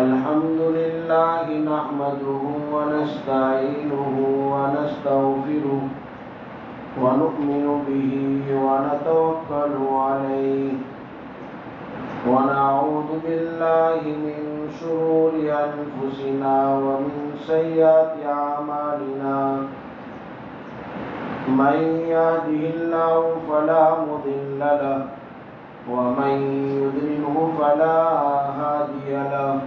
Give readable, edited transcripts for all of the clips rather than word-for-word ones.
الحمد لله نحمده ونستعينه ونستغفره ونؤمن به ونتوكل عليه ونعوذ بالله من شرور أنفسنا ومن سيئات أعمالنا من يهده الله فلا مضل له ومن يضلله فلا هادي له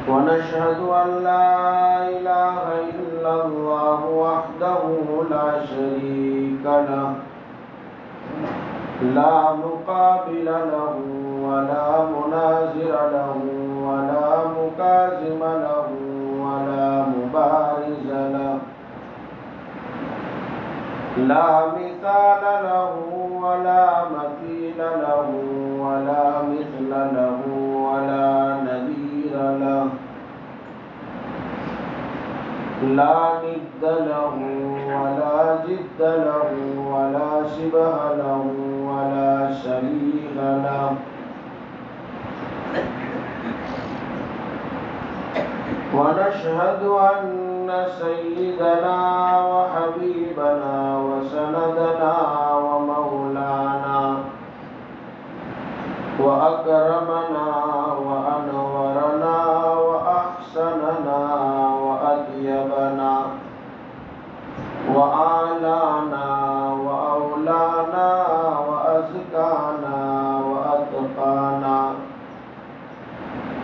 ونشهد أن لا إله إلا الله وحده لا شريك له لا مقابل له ولا منازر له ولا مكازم له ولا مبارز له لا مثال له ولا مثيل له ولا مثل له ولا نذير له لا ند له ولا جد له ولا شبه له ولا شبيه له ونشهد أن سيدنا وحبيبنا وسندنا ومولانا وأكرمنا وأنورنا وأحسننا وأطيبنا وأعلانا وأولانا وأزكانا وأتقانا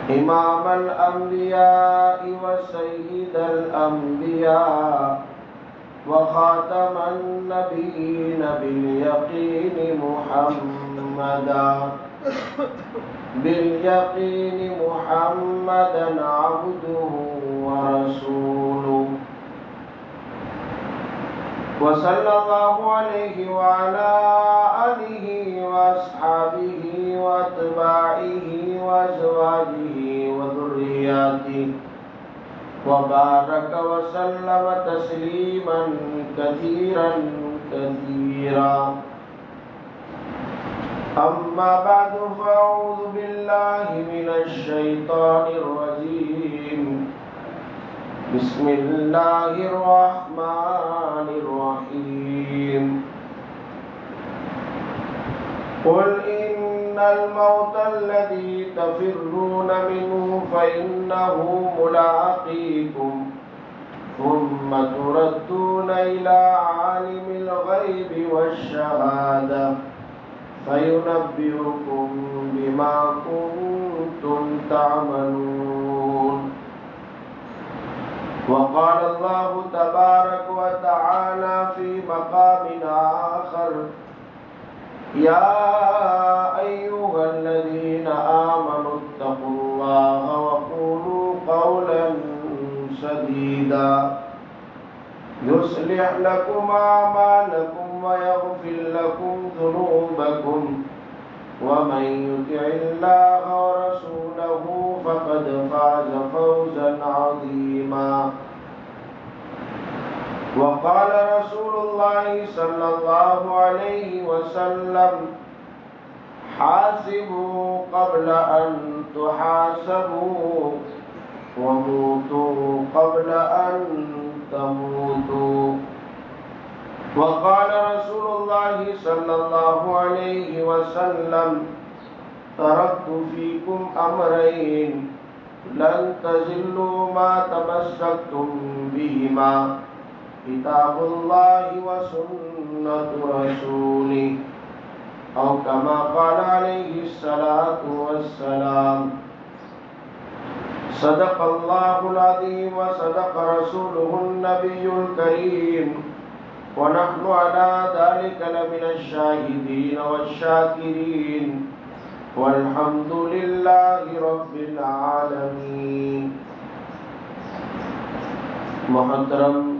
إمام الأنبياء وسيد الأنبياء وخاتم النبيين باليقين محمدا عبده ورسوله وصلى الله عليه وعلى آله وأصحابه وأتباعه وأزواجه وذرياته وبارك وسلم تسليما كثيرا أما بعد فأعوذ بالله من الشيطان الرجيم بسم الله الرحمن الرحيم قل إن الموت الذي تفرون منه فإنه ملاقيكم ثم تردون إلى عالم الغيب والشهادة فينبئكم بما كنتم تعملون وقال الله تبارك وتعالى في مقام آخر يا أيها الذين آمنوا اتقوا الله وقولوا قولا سديدا يصلح لكم أعمالكم ويغفر لكم ذنوبكم ومن يطع الله ورسوله فقد فاز فوزا عظيما وقال رسول الله صلى الله عليه وسلم حاسبوا قبل أن تحاسبوا وموتوا قبل أن تموتوا وقال رسول الله صلى الله عليه وسلم تركت فيكم أمرين لن تزلوا ما تمسكتم بهما كتاب الله وسنة رسوله أو كما قال عليه الصلاة والسلام صدق الله العظيم وصدق رسوله النبي الكريم ونحن على ذلك لمن الشاهدين والشاكرين والحمد لله رب العالمين محترم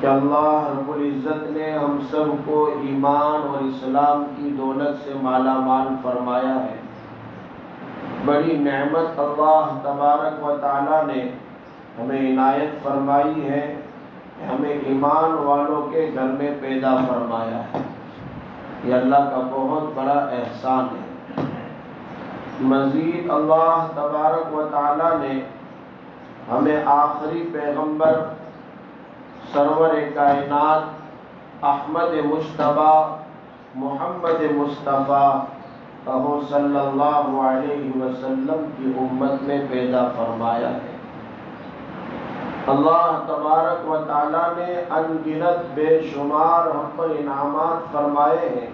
کہ اللہ رب العزت نے ہم سب کو ایمان اور اسلام کی دولت سے مالا مال فرمایا ہے۔ بڑی نعمت اللہ تبارک و تعالی نے ہمیں عنایت فرمائی ہے کہ ہمیں ایمان والوں کے گھر میں پیدا فرمایا ہے۔ یہ اللہ کا بہت بڑا احسان ہے۔ مزید اللہ تبارک و تعالی نے ہمیں آخری پیغمبر سرور کائنات احمد مجتبیٰ محمد مصطفیٰ صلی اللہ علیہ وسلم کی امت میں پیدا فرمایا ہے۔ اللہ تبارک و تعالیٰ نے ان گنت بے شمار ہم پر انعامات فرمائے ہیں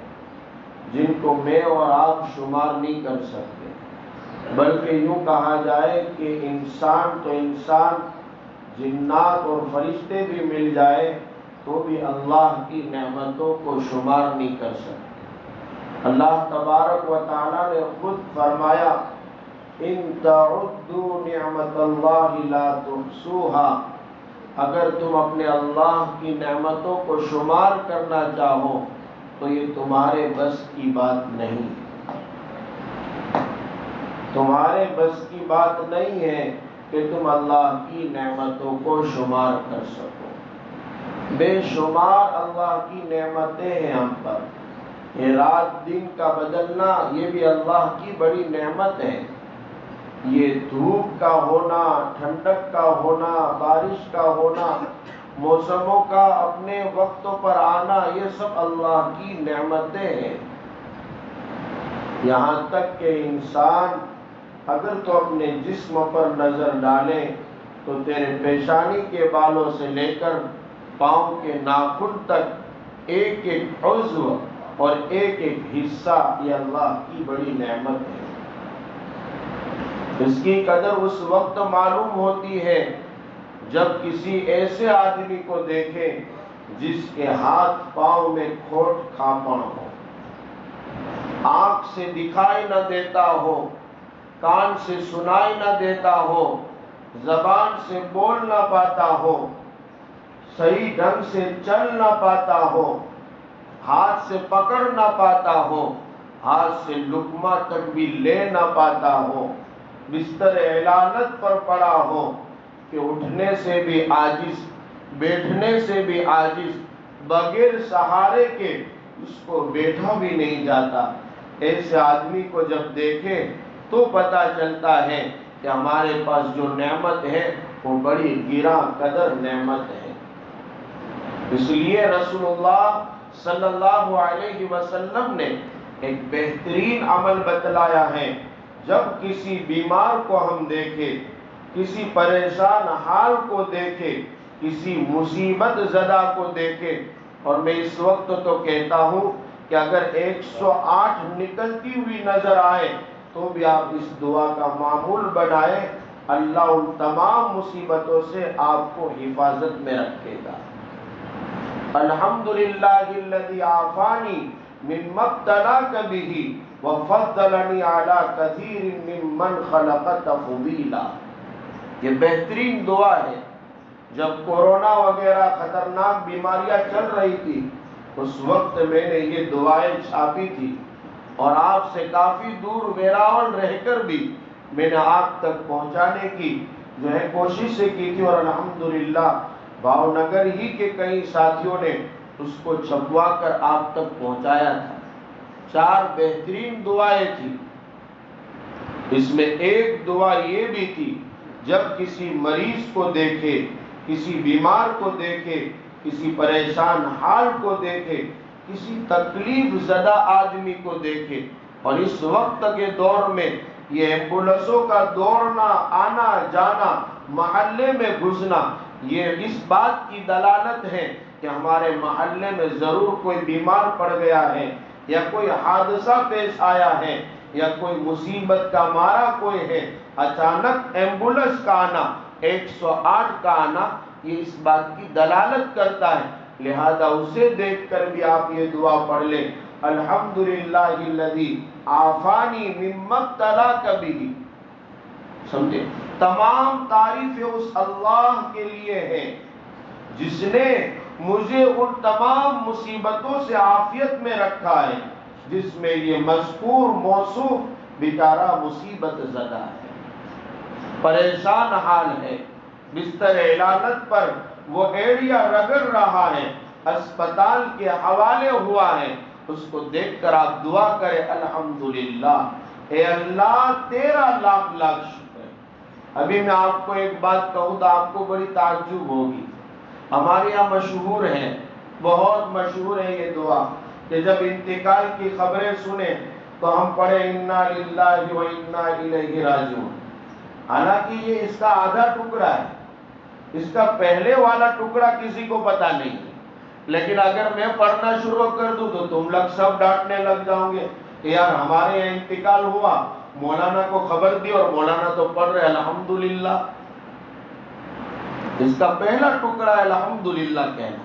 جن کو میں اور آپ شمار نہیں کر سکتے، بلکہ یوں کہا جائے کہ انسان تو انسان، جنات اور فرشتے بھی مل جائے تو بھی اللہ کی نعمتوں کو شمار نہیں کر سکتے۔ اللہ تبارک و تعالیٰ نے خود فرمایا ان تعدوا نعمت اللہ لا تحصوها، اگر تم اپنے اللہ کی نعمتوں کو شمار کرنا چاہو تو یہ تمہارے بس کی بات نہیں، تمہارے بس کی بات نہیں ہے کہ تم اللہ کی نعمتوں کو شمار کر سکو۔ بے شمار اللہ کی نعمتیں ہیں ہم پر۔ یہ رات دن کا بدلنا یہ بھی اللہ کی بڑی نعمت ہے۔ یہ دھوپ کا ہونا، ٹھنڈک کا ہونا، بارش کا ہونا، موسموں کا اپنے وقتوں پر آنا، یہ سب اللہ کی نعمتیں ہیں۔ یہاں تک کہ انسان اگر تو اپنے جسم پر نظر ڈالے تو تیرے پیشانی کے بالوں سے لے کر پاؤں کے ناخن تک ایک ایک عضو اور ایک ایک حصہ یہ اللہ کی بڑی نعمت ہے۔ اس کی قدر اس وقت معلوم ہوتی ہے جب کسی ایسے آدمی کو دیکھیں جس کے ہاتھ پاؤں میں کھوٹ کھاپن ہو، آنکھ سے دکھائی نہ دیتا ہو، کان سے سنائی نہ دیتا ہو، زبان سے بول نہ پاتا ہو، صحیح ڈھنگ سے چل نہ پاتا ہو، ہاتھ سے پکڑ نہ پاتا ہو، ہاتھ سے لقمہ تک بھی لے نہ پاتا ہو، بستر علالت پر پڑا ہو کہ اٹھنے سے بھی عاجز، بیٹھنے سے بھی عاجز، بغیر سہارے کے اس کو بیٹھا بھی نہیں جاتا، ایسے آدمی کو جب دیکھے تو پتہ چلتا ہے کہ ہمارے پاس جو نعمت ہے وہ بڑی گراں قدر نعمت ہے۔ اس لیے رسول اللہ صلی اللہ علیہ وسلم نے ایک بہترین عمل بتلایا ہے۔ جب کسی بیمار کو ہم دیکھیں، کسی پریشان حال کو دیکھیں، کسی مصیبت زدہ کو دیکھیں، اور میں اس وقت تو کہتا ہوں کہ اگر 108 نکلتی ہوئی نظر آئے تو بھی آپ اس دعا کا معمول بنائیں، اللہ ان تمام مصیبتوں سے آپ کو حفاظت میں رکھے گا۔ الحمدللہ الذی عافانی مما ابتلاک بہ وفضلنی علی کثیر ممن خلق تفضیلا۔ یہ بہترین دعا ہے۔ جب کورونا وغیرہ خطرناک بیماریاں چل رہی تھی اس وقت میں نے یہ دعائیں چھاپی تھی اور آپ سے کافی دور ویراول رہ کر بھی میں نے آپ تک پہنچانے کی جو ہے کوشش سے کی تھی، اور الحمدللہ بھاؤ نگر ہی کے کئی ساتھیوں نے اس کو چھپوا کر آپ تک پہنچایا تھا۔ 4 بہترین دعائیں تھی۔ اس میں ایک دعا یہ بھی تھی جب کسی مریض کو دیکھے، کسی بیمار کو دیکھے، کسی پریشان حال کو دیکھے، کسی تکلیف زدہ آدمی کو دیکھے، اور اس وقت کے دور میں یہ ایمبولینسوں کا دوڑنا، آنا جانا، محلے میں گھسنا، یہ اس بات کی دلالت ہے کہ ہمارے محلے میں ضرور کوئی بیمار پڑ گیا ہے، یا کوئی حادثہ پیش آیا ہے، یا کوئی مصیبت کا مارا کوئی ہے۔ اچانک ایمبولینس کا آنا، 108 کا آنا، یہ اس بات کی دلالت کرتا ہے، لہذا اسے دیکھ کر بھی آپ یہ دعا پڑھ لیں، الحمدللہ الذی عافانی مما ابتلاک بہ۔ سمجھے؟ تمام تعریفیں اس اللہ کے لیے ہیں جس نے مجھے ان تمام مصیبتوں سے عافیت میں رکھا ہے جس میں یہ مذکور موصوف بیچارہ مصیبت زدہ ہے، پریشان حال ہے، بستر علالت پر وہ ایڑیا رگڑ رہا ہے، اسپتال کے حوالے ہوا ہے۔ اس کو دیکھ کر آپ دعا کریں الحمدللہ، اے اللہ تیرا لاکھ لاکھ شکر ہے۔ ابھی میں آپ کو ایک بات کہوں تو آپ کو بڑی تعجب ہوگی، ہمارے یہاں مشہور ہے، بہت مشہور ہے یہ دعا کہ جب انتقال کی خبریں سنیں تو ہم پڑھیں انا للہ و انا الیہ راجعون۔ حالانکہ یہ اس کا آدھا ٹکڑا ہے، اس کا پہلے والا ٹکڑا کسی کو پتا نہیں ہے، لیکن اگر میں پڑھنا شروع کر دوں تو تم لوگ سب ڈانٹنے لگ جاؤ گے کہ یار ہمارے یہاں انتقال ہوا، مولانا کو خبر دی اور مولانا تو پڑھ رہے الحمدللہ۔ اس کا پہلا ٹکڑا الحمدللہ کہنا۔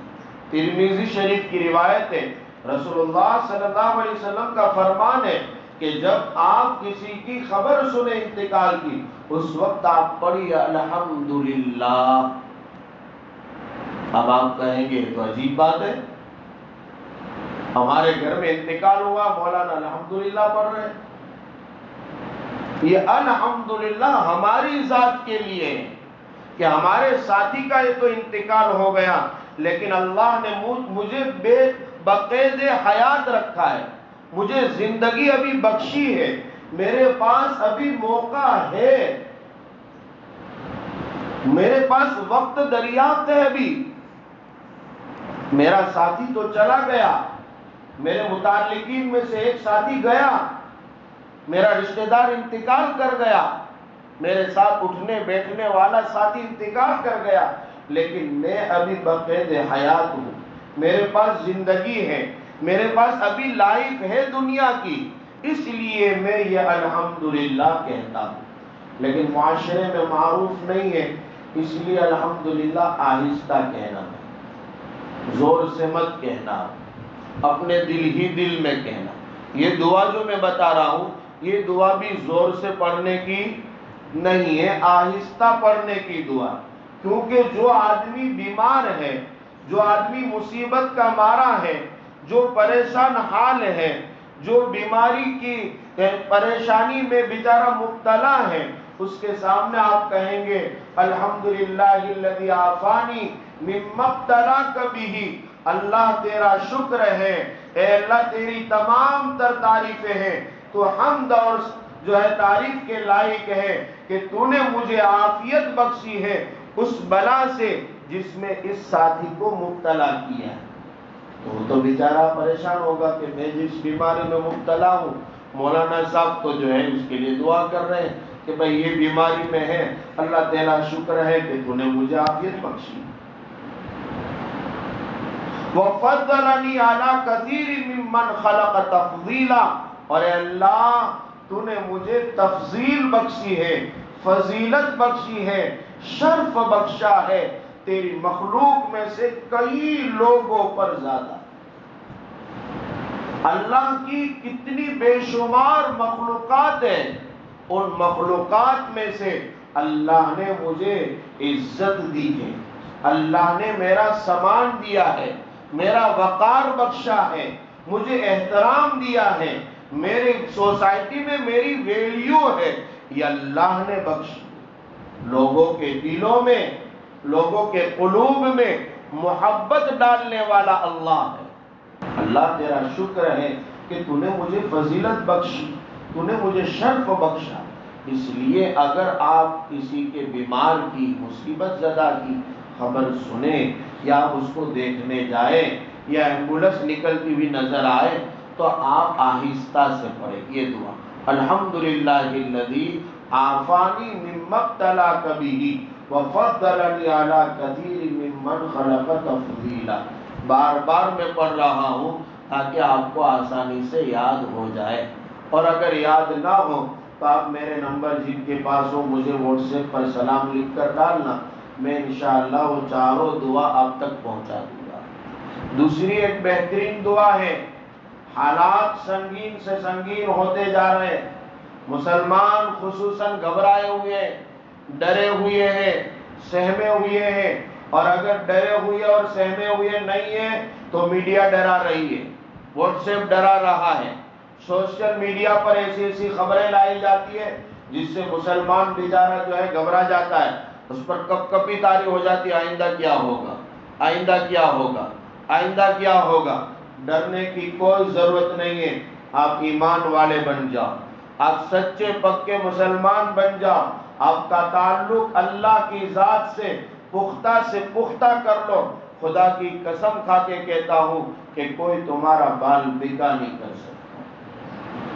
ترمذی شریف کی روایت ہے، رسول اللہ صلی اللہ علیہ وسلم کا فرمان ہے کہ جب آپ کسی کی خبر سنیں انتقال کی، اس وقت آپ پڑھیے الحمدللہ۔ اب آپ کہیں گے تو عجیب بات ہے، ہمارے گھر میں انتقال ہوا، مولانا الحمدللہ پڑھ رہے ہیں۔ یہ الحمدللہ ہماری ذات کے لیے ہے کہ ہمارے ساتھی کا یہ تو انتقال ہو گیا، لیکن اللہ نے مجھے بے بقید حیات رکھا ہے، مجھے زندگی ابھی بخشی ہے، میرے پاس ابھی موقع ہے، میرے پاس وقت دریافت ہے ابھی۔ میرا ساتھی تو چلا گیا، میرے متعلقین میں سے ایک ساتھی گیا، میرا رشتہ دار انتقال کر گیا، میرے ساتھ اٹھنے بیٹھنے والا ساتھی انتقال کر گیا، لیکن میں ابھی بقید حیات ہوں، میرے پاس زندگی ہے، میرے پاس ابھی لائف ہے دنیا کی، اس لیے میں یہ الحمدللہ کہتا ہوں۔ لیکن معاشرے میں معروف نہیں ہے، اس لیے الحمدللہ آہستہ کہنا ہے، زور سے مت کہنا، اپنے دل ہی دل میں کہنا۔ یہ دعا جو میں بتا رہا ہوں، یہ دعا بھی زور سے پڑھنے کی نہیں ہے، آہستہ پڑھنے کی دعا، کیونکہ جو آدمی بیمار ہے، جو آدمی مصیبت کا مارا ہے، جو پریشان حال ہے، جو بیماری کی پریشانی میں بیچارہ مبتلا ہے، اس کے سامنے آپ کہیں گے الحمدللہ الذی عافانی مما ابتلاک بہ، اللہ تیرا شکر ہے، اے اللہ تیری تمام تر تعریفیں ہیں، تو حمد اور جو ہے تعریف کے لائق ہے کہ تو نے مجھے عافیت بخشی ہے اس بلا سے جس میں اس ساتھی کو مبتلا کیا ہے۔ تو وہ تو بیچارہ پریشان ہوگا کہ میں جس بیماری میں مبتلا ہوں، مولانا صاحب تو جو ہے اس کے لیے دعا کر رہے ہیں کہ بھئی یہ بیماری میں ہے، اللہ تعالیٰ شکر ہے کہ تو نے مجھے عافیت بخشی۔ وَفَضَّلَنِي عَلَىٰ كَثِيرٍ مِّمَّنْ خَلَقَ تَفْضِيلًا، اور اے اللہ تو نے مجھے تفضیل بخشی ہے، فضیلت بخشی ہے، شرف بخشا ہے تیری مخلوق میں سے کئی لوگوں پر زیادہ۔ اللہ کی کتنی بے شمار مخلوقات ہیں، ان مخلوقات میں سے اللہ نے مجھے عزت دی ہے، اللہ نے میرا سامان دیا ہے، میرا وقار بخشا ہے، مجھے احترام دیا ہے، میری سوسائٹی میں میری ویلیو ہے، یہ اللہ نے بخشی۔ لوگوں کے دلوں میں، لوگوں کے قلوب میں محبت ڈالنے والا اللہ ہے۔ اللہ تیرا شکر ہے کہ تو نے مجھے فضیلت بخشی، تو نے مجھے شرف بخشا۔ اس لیے اگر آپ کسی کے بیمار کی، مصیبت زدہ کی خبر سنیں، یا آپ اس کو دیکھنے جائیں، یا ایمبولنس نکلتی ہوئی نظر آئے، تو آپ آہستہ سے پڑھیں یہ دعا، الحمدللہ الذی عافانی مما ابتلاک بہ وفضلنی علی کثیر ممن خلق تفضیلا۔ بار بار میں پڑھ رہا ہوں تاکہ آپ کو آسانی سے یاد ہو جائے، اور اگر یاد نہ ہو تو آپ میرے نمبر جن کے پاس ہو مجھے واٹس ایپ پر سلام لکھ کر ڈالنا، میں انشاءاللہ وہ چاروں دعا آپ تک پہنچا دوں گا۔ دوسری ایک بہترین دعا ہے، حالات سنگین سے سنگین ہوتے جا رہے ہیں، مسلمان خصوصاً گھبرائے ہوئے ہیں، ڈرے ہوئے ہیں، سہمے ہوئے ہیں، اور اگر ڈرے ہوئے اور سہمے ہوئے نہیں ہیں تو میڈیا ڈرا رہی ہے، واٹس ایپ ڈرا رہا ہے، سوشل میڈیا پر ایسی ایسی خبریں لائی جاتی ہے جس سے مسلمان بیچارہ جو ہے گھبرا جاتا ہے، اس پر کپ کپی طاری ہو جاتی ہے، آئندہ کیا ہوگا، آئندہ کیا ہوگا، آئندہ کیا ہوگا۔ ڈرنے کی کوئی ضرورت نہیں ہے، آپ ایمان والے بن جاؤ، آپ سچے پکے مسلمان بن جاؤ، آپ کا تعلق اللہ کی ذات سے پختہ کر لو۔ خدا کی قسم کھا کے کہتا ہوں کہ کوئی تمہارا بال بکا نہیں کر سکتا۔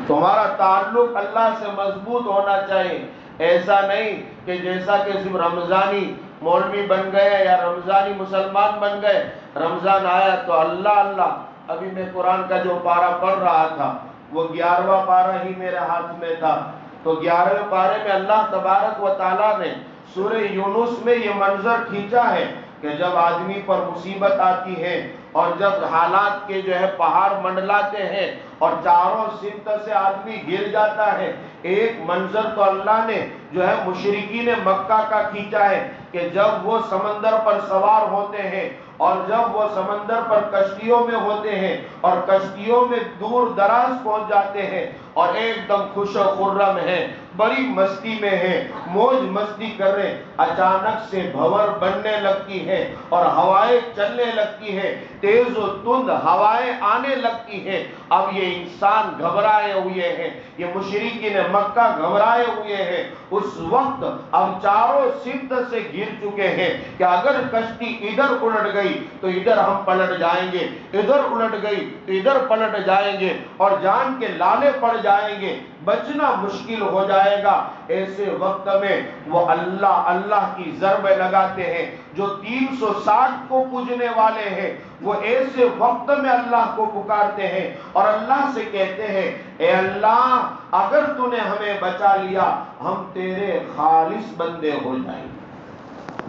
تمہارا تعلق اللہ سے مضبوط ہونا چاہیے، ایسا نہیں کہ جیسا کہ صرف رمضانی مولوی بن گئے یا رمضانی مسلمان بن گئے، رمضان آیا تو اللہ اللہ۔ ابھی میں قرآن کا جو پارہ پڑھ رہا تھا وہ 11واں پارہ ہی میرے ہاتھ میں تھا، تو 11ویں پارے میں اللہ تبارک و تعالیٰ نے سورہ یونس میں یہ منظر کھینچا ہے کہ جب آدمی پر مصیبت آتی ہے اور جب حالات کے جو ہے پہاڑ منڈلاتے ہیں اور چاروں سمت سے آدمی گر جاتا ہے، ایک منظر تو اللہ نے جو ہے مشرکین مکہ کا کھینچا ہے کہ جب وہ سمندر پر سوار ہوتے ہیں اور جب وہ سمندر پر کشتیوں میں ہوتے ہیں اور کشتیوں میں دور دراز پہنچ جاتے ہیں اور ایک دم خوش و خرم ہیں، بڑی مستی میں ہیں، موج مستی کر رہے، اچانک سے بھنور بننے لگتی ہے اور ہوائیں چلنے لگتی ہے، تیز و تند ہوائیں آنے لگتی ہیں۔ اب یہ انسان گھبرائے ہوئے ہیں، یہ مشرکین مکہ گھبرائے ہوئے ہیں، اس وقت اب چاروں سمت سے گر چکے ہیں کہ اگر کشتی ادھر الٹ گئی تو ادھر ہم پلٹ جائیں گے، ادھر الٹ گئی تو ادھر پلٹ جائیں گے اور جان کے لالے پڑ جائیں گے، بچنا مشکل ہو جائے گا۔ ایسے وقت میں وہ اللہ اللہ کی ضرب لگاتے ہیں، جو 360 کو پوجنے والے ہیں، وہ ایسے وقت میں اللہ کو پکارتے ہیں اور اللہ سے کہتے ہیں اے اللہ اگر تو نے ہمیں بچا لیا ہم تیرے خالص بندے ہو جائیں گے،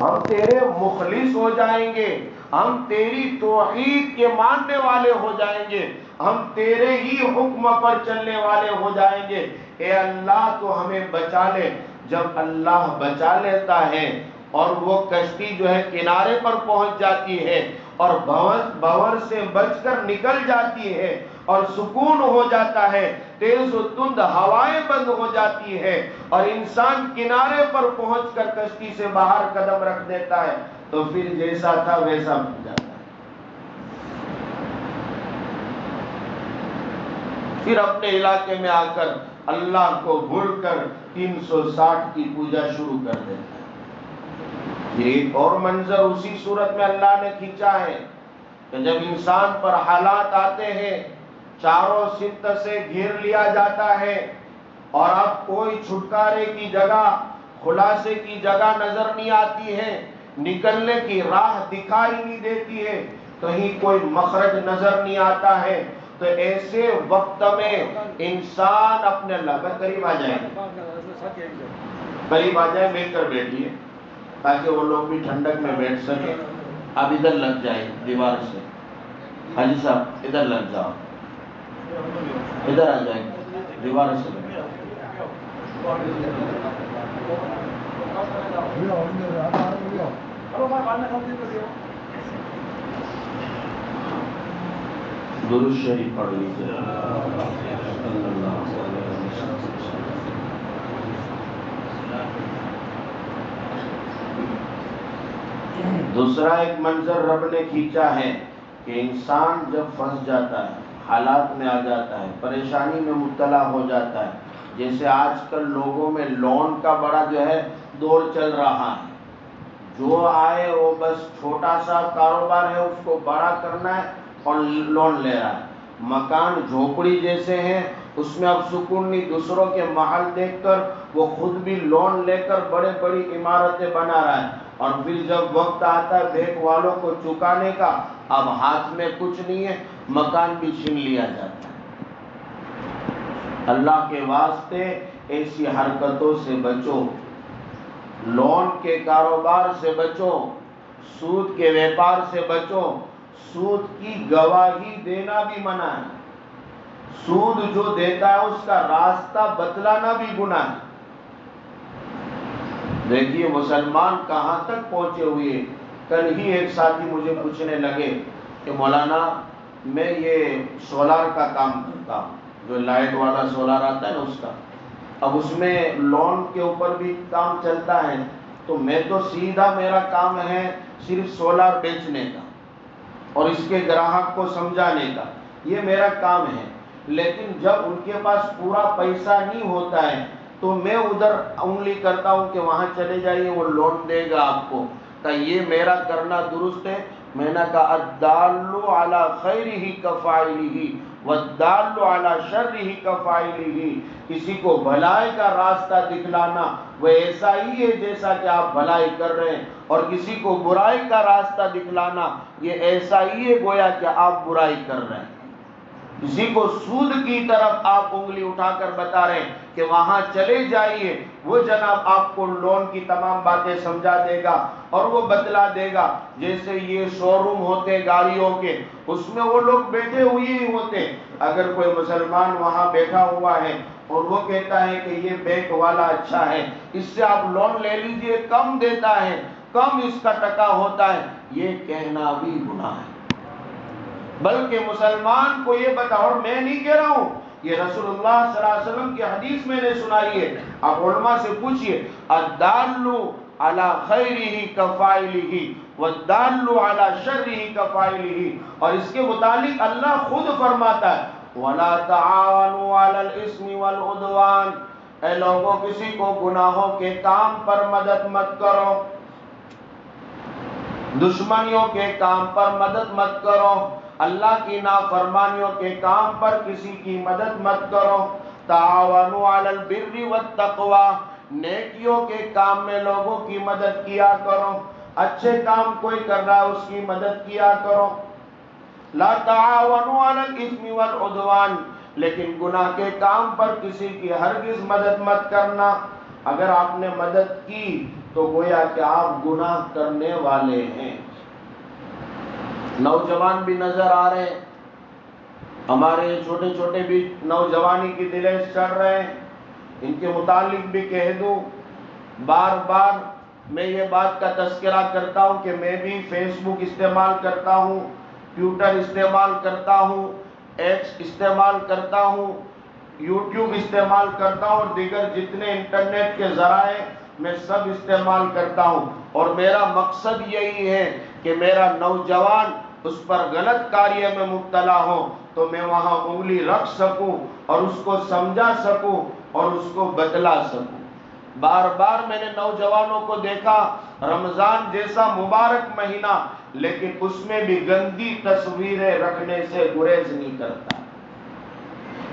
ہم تیرے مخلص ہو جائیں گے، ہم تیری توحید کے ماننے والے ہو جائیں گے، ہم تیرے ہی حکم پر چلنے والے ہو جائیں گے، اے اللہ تو ہمیں بچا لے۔ جب اللہ بچا لیتا ہے اور وہ کشتی جو ہے کنارے پر پہنچ جاتی ہے اور بھنور سے بچ کر نکل جاتی ہے اور سکون ہو جاتا ہے، تیز و تند ہوائیں بند ہو جاتی ہے اور انسان کنارے پر پہنچ کر کشتی سے باہر قدم رکھ دیتا ہے تو پھر جیسا تھا ویسا بن جاتا ہے۔ پھر اپنے علاقے میں آ کر اللہ کو بھول کر 360 کی پوجا شروع کر دیتا ہے۔ یہ ایک اور منظر اسی صورت میں اللہ نے کھینچا ہے کہ جب انسان پر حالات آتے ہیں، چاروں سمت سے گھیر لیا جاتا ہے اور اب کوئی چھٹکارے کی جگہ، خلاصے کی جگہ نظر نہیں آتی ہے، نکلنے کی راہ دکھائی نہیں دیتی ہے، کہیں کوئی مخرج نظر نہیں آتا ہے، تو ایسے وقت میں انسان اپنے اللہ کا قریب آ جائے، قریب آ جائے، مل کر بیٹھیے تاکہ وہ لوگ بھی ٹھنڈک میں بیٹھ سکے۔ اب ادھر لگ جائے دیوار سے، حاجی صاحب ادھر لگ جاؤ، ادھر آ جائے دیوار سے لگ جاؤ۔ درود شریف پڑھ لیجیے۔ دوسرا ایک منظر رب نے کھینچا ہے کہ انسان جب پھنس جاتا ہے، حالات میں آ جاتا ہے، پریشانی میں مبتلا ہو جاتا ہے، جیسے آج کل لوگوں میں لون کا بڑا جو ہے دور چل رہا ہے، جو آئے وہ بس چھوٹا سا کاروبار ہے اس کو بڑا کرنا ہے اور لون لے رہا ہے، مکان جھوپڑی جیسے ہیں اس میں اب سکون نہیں، دوسروں کے محل دیکھ کر وہ خود بھی لون لے کر بڑے بڑی عمارتیں بنا رہا ہے، اور پھر جب وقت آتا ہے بینک والوں کو چکانے کا اب ہاتھ میں کچھ نہیں ہے، مکان بھی چھین لیا جاتا ہے۔ اللہ کے واسطے ایسی حرکتوں سے بچو، لون کے کاروبار سے بچو، سود کے ویپار سے بچو، سود کی گواہی دینا بھی منع ہے، سود جو دیتا ہے اس کا راستہ بتلانا بھی گناہ ہے۔ دیکھیے مسلمان کہاں تک پہنچے ہوئے، کل ہی ایک ساتھی مجھے پوچھنے لگے کہ مولانا میں یہ سولار کا کام کرتا ہوں، جو لائٹ والا سولار آتا ہے نا اس کا، اب اس میں لون کے اوپر بھی کام چلتا ہے، تو میں تو سیدھا میرا کام ہے صرف سولار بیچنے کا اور اس کے گراہک کو سمجھانے کا، یہ میرا کام ہے، لیکن جب ان کے پاس پورا پیسہ نہیں ہوتا ہے تو میں ادھر انگلی کرتا ہوں کہ وہاں چلے جائیے وہ لون دے گا آپ کو، کہ یہ میرا کرنا درست ہے؟ میں نے کہا الدال علی خیرہ کفاعلہ والدال علی شرہ کفاعلہ، کسی کو بھلائی کا راستہ دکھلانا وہ ایسا ہی ہے جیسا کہ آپ بھلائی کر رہے ہیں، اور کسی کو برائی کا راستہ دکھلانا یہ ایسا ہی ہے گویا کہ آپ برائی کر رہے ہیں۔ کسی کو سود کی طرف آپ انگلی اٹھا کر بتا رہے ہیں کہ وہاں چلے جائیے، وہ جناب آپ کو لون کی تمام باتیں سمجھا دے گا اور وہ بتلا دے گا۔ جیسے یہ شو روم ہوتے گاڑیوں کے، اس میں وہ لوگ بیٹھے ہوئے ہی ہوتے، اگر کوئی مسلمان وہاں بیٹھا ہوا ہے اور وہ کہتا ہے کہ یہ بینک والا اچھا ہے، اس سے آپ لون لے لیجئے، کم دیتا ہے، کم اس کا ٹکا ہوتا ہے، یہ کہنا بھی گناہ ہے۔ بلکہ مسلمان کو یہ بتا، اور میں نہیں کہہ رہا ہوں، یہ رسول اللہ صلی اللہ علیہ وسلم کی حدیث میں نے سنائی ہے، آپ علماء سے پوچھئے، الدال علی خیرہ کفاعلہ والدال علی شرہ کفاعلہ، اور اس کے متعلق اللہ خود فرماتا ہے وَلَا تَعَاوَنُوا عَلَى الْإِثْمِ وَالْعُدْوَانِ، اے لوگوں کسی کو گناہوں کے کام پر مدد مت کرو، دشمنیوں کے کام پر مدد مت کرو، اللہ کی نافرمانیوں کے کام پر کسی کی مدد مت کرو۔ تعاونوا علی البر والتقوی، نیکیوں کے کام میں لوگوں کی مدد کیا کرو، اچھے کام کوئی کر رہا ہے اس کی مدد کیا کرو۔ لا تعاونوا علی الاثم والعدوان، لیکن گناہ کے کام پر کسی کی ہرگز مدد مت کرنا، اگر آپ نے مدد کی تو گویا کہ آپ گناہ کرنے والے ہیں۔ نوجوان بھی نظر آ رہے ہیں، ہمارے چھوٹے چھوٹے بھی نوجوانی کی دلیس چڑھ رہے ہیں، ان کے متعلق بھی کہہ دوں، بار بار میں یہ بات کا تذکرہ کرتا ہوں کہ میں بھی فیس بک استعمال کرتا ہوں، ٹویٹر استعمال کرتا ہوں، ایکس استعمال کرتا ہوں، یوٹیوب استعمال کرتا ہوں، اور دیگر جتنے انٹرنیٹ کے ذرائع میں سب استعمال کرتا ہوں، اور میرا مقصد یہی ہے کہ میرا نوجوان اس پر غلط کاریہ میں مبتلا ہو تو میں وہاں انگلی رکھ سکوں اور اس کو سمجھا سکوں اور اس کو بتلا سکوں۔ بار بار میں نے نوجوانوں کو دیکھا، رمضان جیسا مبارک مہینہ، لیکن اس میں بھی گندی تصویریں رکھنے سے گریز نہیں کرتا۔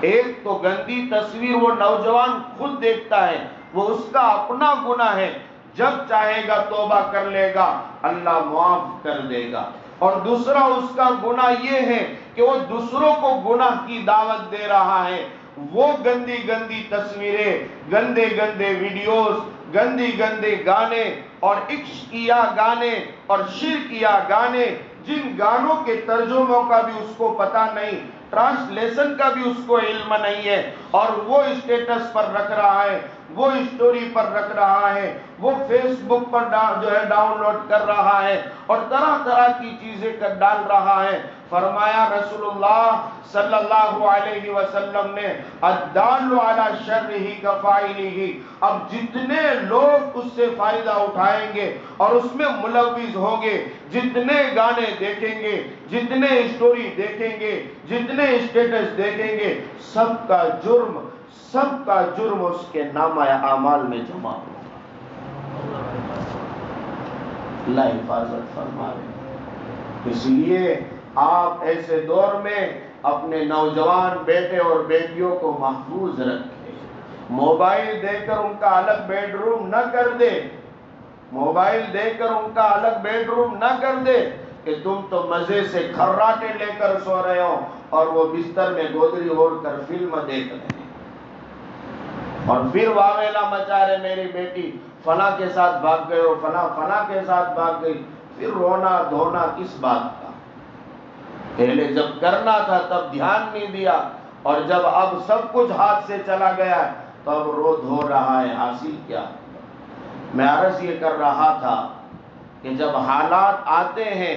ایک تو گندی تصویر وہ نوجوان خود دیکھتا ہے، وہ اس کا اپنا گناہ ہے، جب چاہے گا توبہ کر لے گا، اللہ معاف کر دے گا، اور دوسرا اس کا گناہ یہ ہے کہ وہ دوسروں کو گناہ کی دعوت دے رہا ہے۔ وہ گندی گندی تصویریں، گندے گندے ویڈیوز، گندی گندے گانے اور عشقیہ گانے اور شرکیہ گانے، جن گانوں کے ترجموں کا بھی اس کو پتہ نہیں، ٹرانسلیشن کا بھی اس کو علم نہیں ہے، اور وہ اسٹیٹس پر رکھ رہا ہے، وہ اسٹوری پر رکھ رہا ہے، وہ فیس بک پر جو ہے ڈاؤن لوڈ کر رہا ہے، اور طرح طرح کی چیزیں کر ڈال رہا ہے۔ فرمایا رسول اللہ صلی اللہ علیہ وسلم نے الدال علی شرہ کفاعلہ، اب جتنے لوگ اس سے فائدہ اٹھائیں گے اور اس میں ملوث ہوں گے، جتنے گانے دیکھیں گے، جتنے اسٹوری دیکھیں گے، جتنے اسٹیٹس دیکھیں گے، سب کا جرم اس کے نامہ اعمال میں جمع ہوگا۔ اللہ حفاظت فرمائے۔ اس لیے آپ ایسے دور میں اپنے نوجوان بیٹے اور بیٹیوں کو محفوظ رکھیں، موبائل دے کر ان کا الگ بیڈ روم نہ کر دے، موبائل دے کر ان کا الگ بیڈ روم نہ کر دے کہ تم تو مزے سے کھراٹے لے کر سو رہے ہو اور وہ بستر میں گودری اوڑھ کر فلم دیکھ رہے ہیں، اور پھر واویلا مچا رہے میری بیٹی فلاں کے ساتھ بھاگ گئے ہو، فلاں کے ساتھ بھاگ گئی، پھر رونا دھونا کس بات کا؟ پہلے جب کرنا تھا تب دھیان نہیں دیا، اور جب اب سب کچھ ہاتھ سے چلا گیا ہے تو اب رو دھو رہا ہے، حاصل کیا؟ میں عرض یہ کر رہا تھا کہ جب حالات آتے ہیں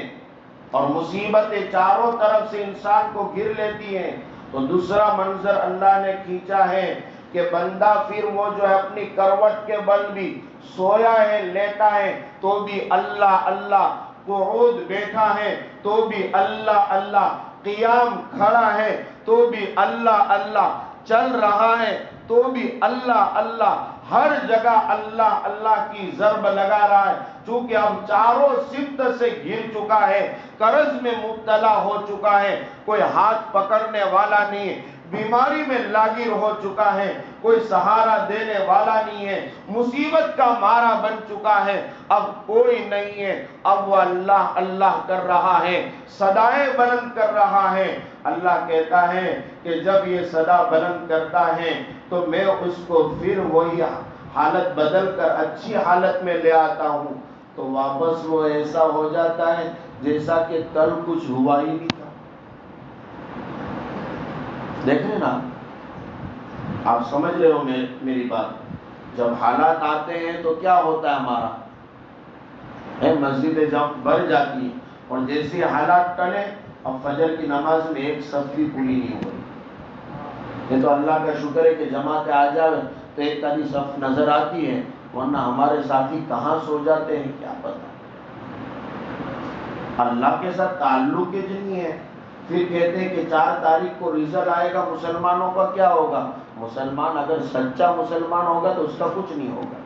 اور مصیبتیں چاروں طرف سے انسان کو گر لیتی ہیں تو دوسرا منظر اللہ نے کھینچا ہے کہ بندہ پھر وہ جو ہے اپنی کروٹ کے بل بھی سویا ہے، لیٹا ہے تو بھی اللہ اللہ، قعود بیٹھا ہے تو بھی اللہ اللہ، قیام کھڑا ہے تو بھی اللہ اللہ، چل رہا ہے تو بھی اللہ اللہ، ہر جگہ اللہ اللہ کی ضرب لگا رہا ہے، چونکہ اب چاروں سمت سے گر چکا ہے، قرض میں مبتلا ہو چکا ہے، کوئی ہاتھ پکڑنے والا نہیں ہے، بیماری میں لاگیر ہو چکا ہے، کوئی سہارا دینے والا نہیں ہے، مصیبت کا مارا بن چکا ہے، اب کوئی نہیں ہے، اب وہ اللہ اللہ کر رہا ہے، صدائیں بلند کر رہا ہے۔ اللہ کہتا ہے کہ جب یہ صدا بلند کرتا ہے تو میں اس کو پھر وہی حالت بدل کر اچھی حالت میں لے آتا ہوں، تو واپس وہ ایسا ہو جاتا ہے جیسا کہ کل کچھ ہوا ہی نہیں تھا۔ دیکھیں نا، آپ سمجھ رہے ہو میری بات؟ جب حالات آتے ہیں تو کیا ہوتا ہے ہمارا؟ مسجدیں جب بھر جاتی ہیں اور جیسے حالات ٹلے، اب فجر کی نماز میں ایک صف بھی پوری نہیں ہو رہی۔ یہ تو اللہ کا شکر ہے کہ جماعت آ جائے تو ایک آدھی صف نظر آتی ہے، ورنہ ہمارے ساتھی کہاں سو جاتے ہیں کیا پتہ۔ اللہ کے ساتھ تعلق ہی نہیں ہے۔ پھر کہتے ہیں کہ 4 تاریخ کو رزلٹ آئے گا، مسلمانوں کا کیا ہوگا؟ مسلمان اگر سچا مسلمان ہوگا تو اس کا کچھ نہیں ہوگا،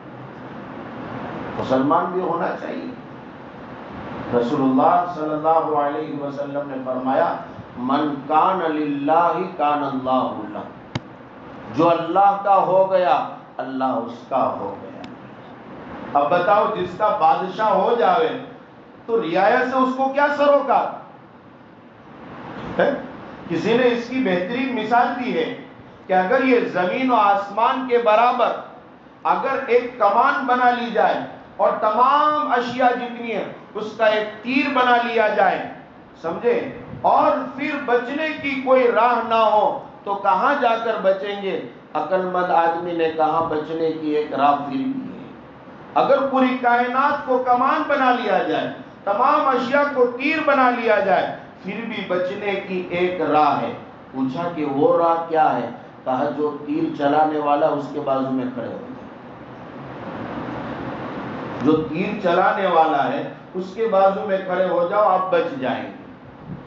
مسلمان بھی ہونا چاہیے۔ رسول اللہ صلی اللہ علیہ وسلم نے فرمایا من کان للہ کان اللہ لہ، جو اللہ کا ہو گیا اللہ اس کا ہو گیا۔ اب بتاؤ، جس کا بادشاہ ہو جاوے تو رعایا سے اس کو کیا سروکار؟ کسی نے اس کی بہترین مثال دی ہے کہ اگر یہ زمین و آسمان کے برابر اگر ایک کمان بنا لی جائے اور تمام اشیاء جتنی ہیں اس کا ایک تیر بنا لیا جائے، سمجھے، اور پھر بچنے کی کوئی راہ نہ ہو تو کہاں جا کر بچیں گے؟ عقل مند آدمی نے کہا بچنے کی ایک راہ پھر بھی ہے۔ اگر پوری کائنات کو کمان بنا لیا جائے، تمام اشیاء کو تیر بنا لیا جائے، پھر بھی بچنے کی ایک راہ ہے۔ پوچھا کہ وہ راہ کیا ہے؟ کہا جو تیر چلانے والا اس کے بازو میں کھڑے ہو جائے، جو تیر چلانے والا ہے اس کے بازو میں کھڑے ہو جاؤ، آپ بچ جائیں گے۔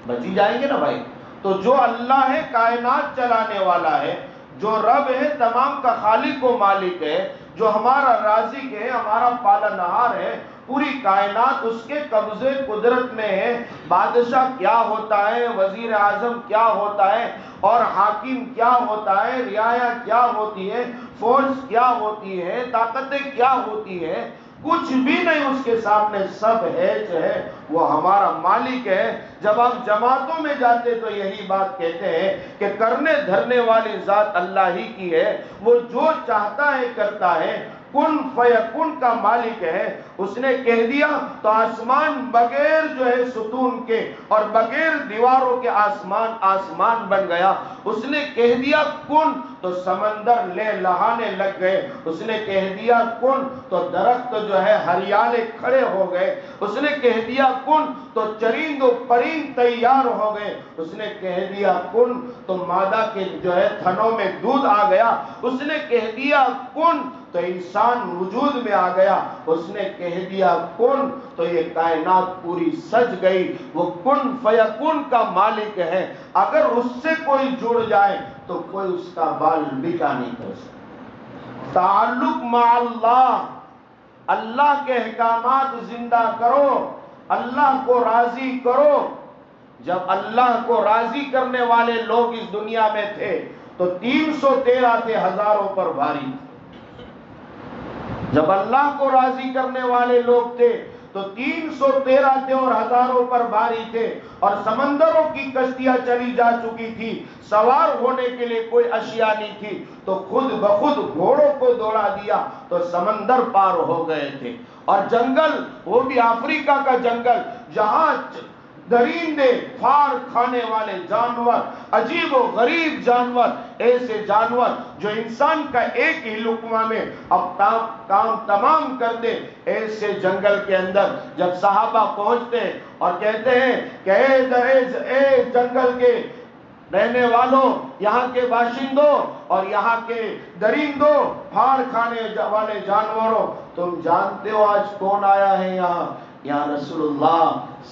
بچ ہی جائیں گے نا بھائی۔ تو جو اللہ ہے، کائنات چلانے والا ہے، جو رب ہے، تمام کا خالق و مالک ہے، جو ہمارا رازق ہے، ہمارا پالنہار ہے، پوری کائنات اس کے قبضے قدرت میں ہے۔ بادشاہ کیا ہوتا ہے، وزیر اعظم کیا ہوتا ہے، اور حاکم کیا ہوتا ہے، رعایا کیا ہوتی ہے، فورس کیا ہوتی ہے، طاقتیں کیا ہوتی ہے، کچھ بھی نہیں اس کے سامنے، سب ہے جو ہے وہ ہمارا مالک ہے۔ جب ہم جماعتوں میں جاتے تو یہی بات کہتے ہیں کہ کرنے دھرنے والی ذات اللہ ہی کی ہے، وہ جو چاہتا ہے کرتا ہے، کن فیکن کا مالک ہے۔ اس نے کہہ دیا تو آسمان بغیر جو ہے ستون کے اور بغیر دیواروں کے آسمان بن گیا۔ اس نے کہہ دیا کن تو سمندر لے لہانے لگ گئے۔ اس نے کہہ دیا کن تو درخت جو ہے ہریالے کھڑے ہو گئے۔ اس نے کہہ دیا کن تو چرند و پرند تیار ہو گئے۔ اس نے کہہ دیا کن تو مادہ کے جو ہے تھنوں میں دودھ آ گیا۔ اس نے کہہ دیا کن تو انسان وجود میں آ گیا۔ اس نے کہہ دیا کن تو یہ کائنات پوری سج گئی۔ وہ کن فیکن کا مالک ہے، اگر اس سے کوئی جڑ جائے تو کوئی اس کا بال بکا نہیں کر سکتا۔ تعلق مع اللہ، اللہ کے احکامات زندہ کرو، اللہ کو راضی کرو۔ جب اللہ کو راضی کرنے والے لوگ اس دنیا میں تھے تو 313 تھے، ہزاروں پر بھاری تھے۔ جب اللہ کو راضی کرنے والے لوگ تھے تو 313 تھے اور ہزاروں پر بھاری تھے، اور سمندروں کی کشتیاں چلی جا چکی تھی، سوار ہونے کے لیے کوئی اشیاء نہیں تھی، تو خود بخود گھوڑوں کو دوڑا دیا تو سمندر پار ہو گئے تھے۔ اور جنگل، وہ بھی افریقہ کا جنگل، جہاں درندے، پھاڑ کھانے والے جانور، عجیب و غریب جانور، ایسے جانور جو انسان کا ایک ہی لقمہ میں اب کام تمام کر دے، ایسے جنگل کے اندر جب صحابہ پہنچتے ہیں اور کہتے ہیں کہ اے جنگل کے رہنے والوں، یہاں کے باشندوں اور یہاں کے درندوں، پھاڑ کھانے والے جانوروں، تم جانتے ہو آج کون آیا ہے یہاں رسول اللہ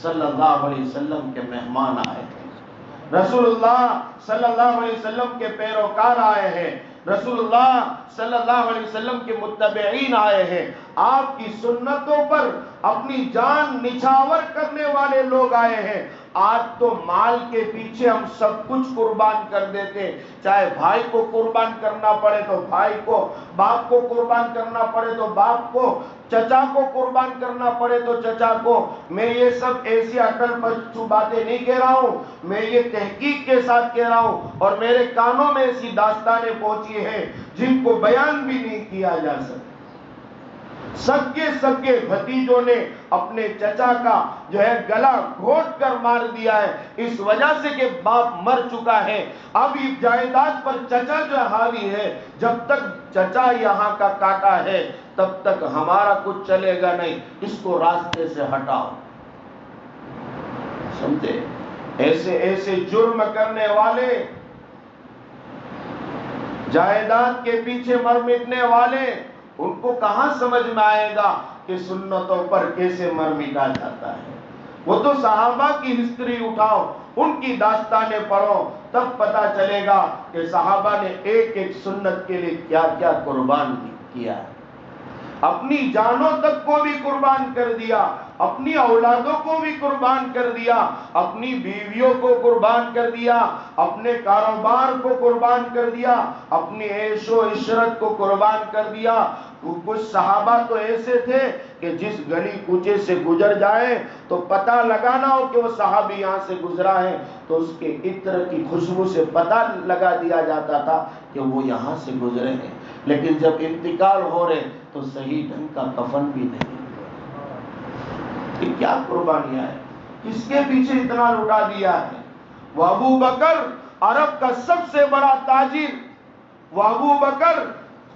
صلی اللہ علیہ وسلم کے مہمان آئے ہیں، رسول اللہ صلی اللہ علیہ وسلم کے پیروکار آئے ہیں، رسول اللہ صلی اللہ علیہ وسلم کے متبعین آئے ہیں، آپ کی سنتوں پر اپنی جان نچھاور کرنے والے لوگ آئے ہیں۔ آج تو مال کے پیچھے ہم سب کچھ قربان کر دیتے، چاہے بھائی کو قربان کرنا پڑے تو بھائی کو، باپ کو قربان کرنا پڑے تو باپ کو، چچا کو قربان کرنا پڑے تو چچا کو۔ میں یہ سب ایسی عقل بچو باتیں نہیں کہہ رہا ہوں، میں یہ تحقیق کے ساتھ کہہ رہا ہوں، اور میرے کانوں میں ایسی داستانیں پہنچی ہیں جن کو بیان بھی نہیں کیا جا سکتا۔ سب کے بھتیجوں نے اپنے چچا کا جو ہے گلا گھونٹ کر مار دیا ہے، اس وجہ سے کہ باپ مر چکا ہے، اب یہ جائیداد پر چچا جو حاوی ہے، جب تک چچا یہاں کا کاٹا ہے تب تک ہمارا کچھ چلے گا نہیں، اس کو راستے سے ہٹاؤ۔ سمجھے؟ ایسے جرم کرنے والے، جائیداد کے پیچھے مر مٹنے والے، ان کو کہاں سمجھ میں آئے گا کہ سنتوں پر کیسے مر مٹا جاتا ہے؟ وہ تو صحابہ کی ہسٹری اٹھاؤ، ان کی داستانیں پڑھو، تب پتا چلے گا کہ صحابہ نے ایک ایک سنت کے لیے کیا کیا قربان کیا ہے۔ اپنی جانوں تک کو بھی قربان کر دیا، اپنی اولادوں کو بھی قربان کر دیا، اپنی بیویوں کو قربان کر دیا، اپنے کاروبار کو قربان کر دیا، اپنی عیش و عشرت کو قربان کر دیا۔ کچھ صحابہ تو ایسے تھے کہ جس گلی کوچے سے گزر جائے تو پتہ لگانا ہو کہ وہ صحابی یہاں سے گزرا ہے تو اس کے عطر کی خوشبو سے پتہ لگا دیا جاتا تھا کہ وہ یہاں سے گزرے ہیں، لیکن جب انتقال ہو رہے تو صحیح ڈھنگ کا کفن بھی نہیں۔ کیا قربانیاں ہیں، کس کے پیچھے اتنا لٹا دیا ہے؟ وہ ابو بکر عرب کا سب سے بڑا تاجر، وہ ابو بکر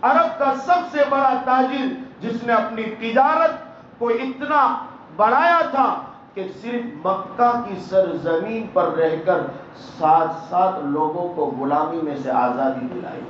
عرب کا سب سے بڑا تاجر، جس نے اپنی تجارت کو اتنا بڑھایا تھا کہ صرف مکہ کی سرزمین پر رہ کر 7 لوگوں کو غلامی میں سے آزادی دلائی۔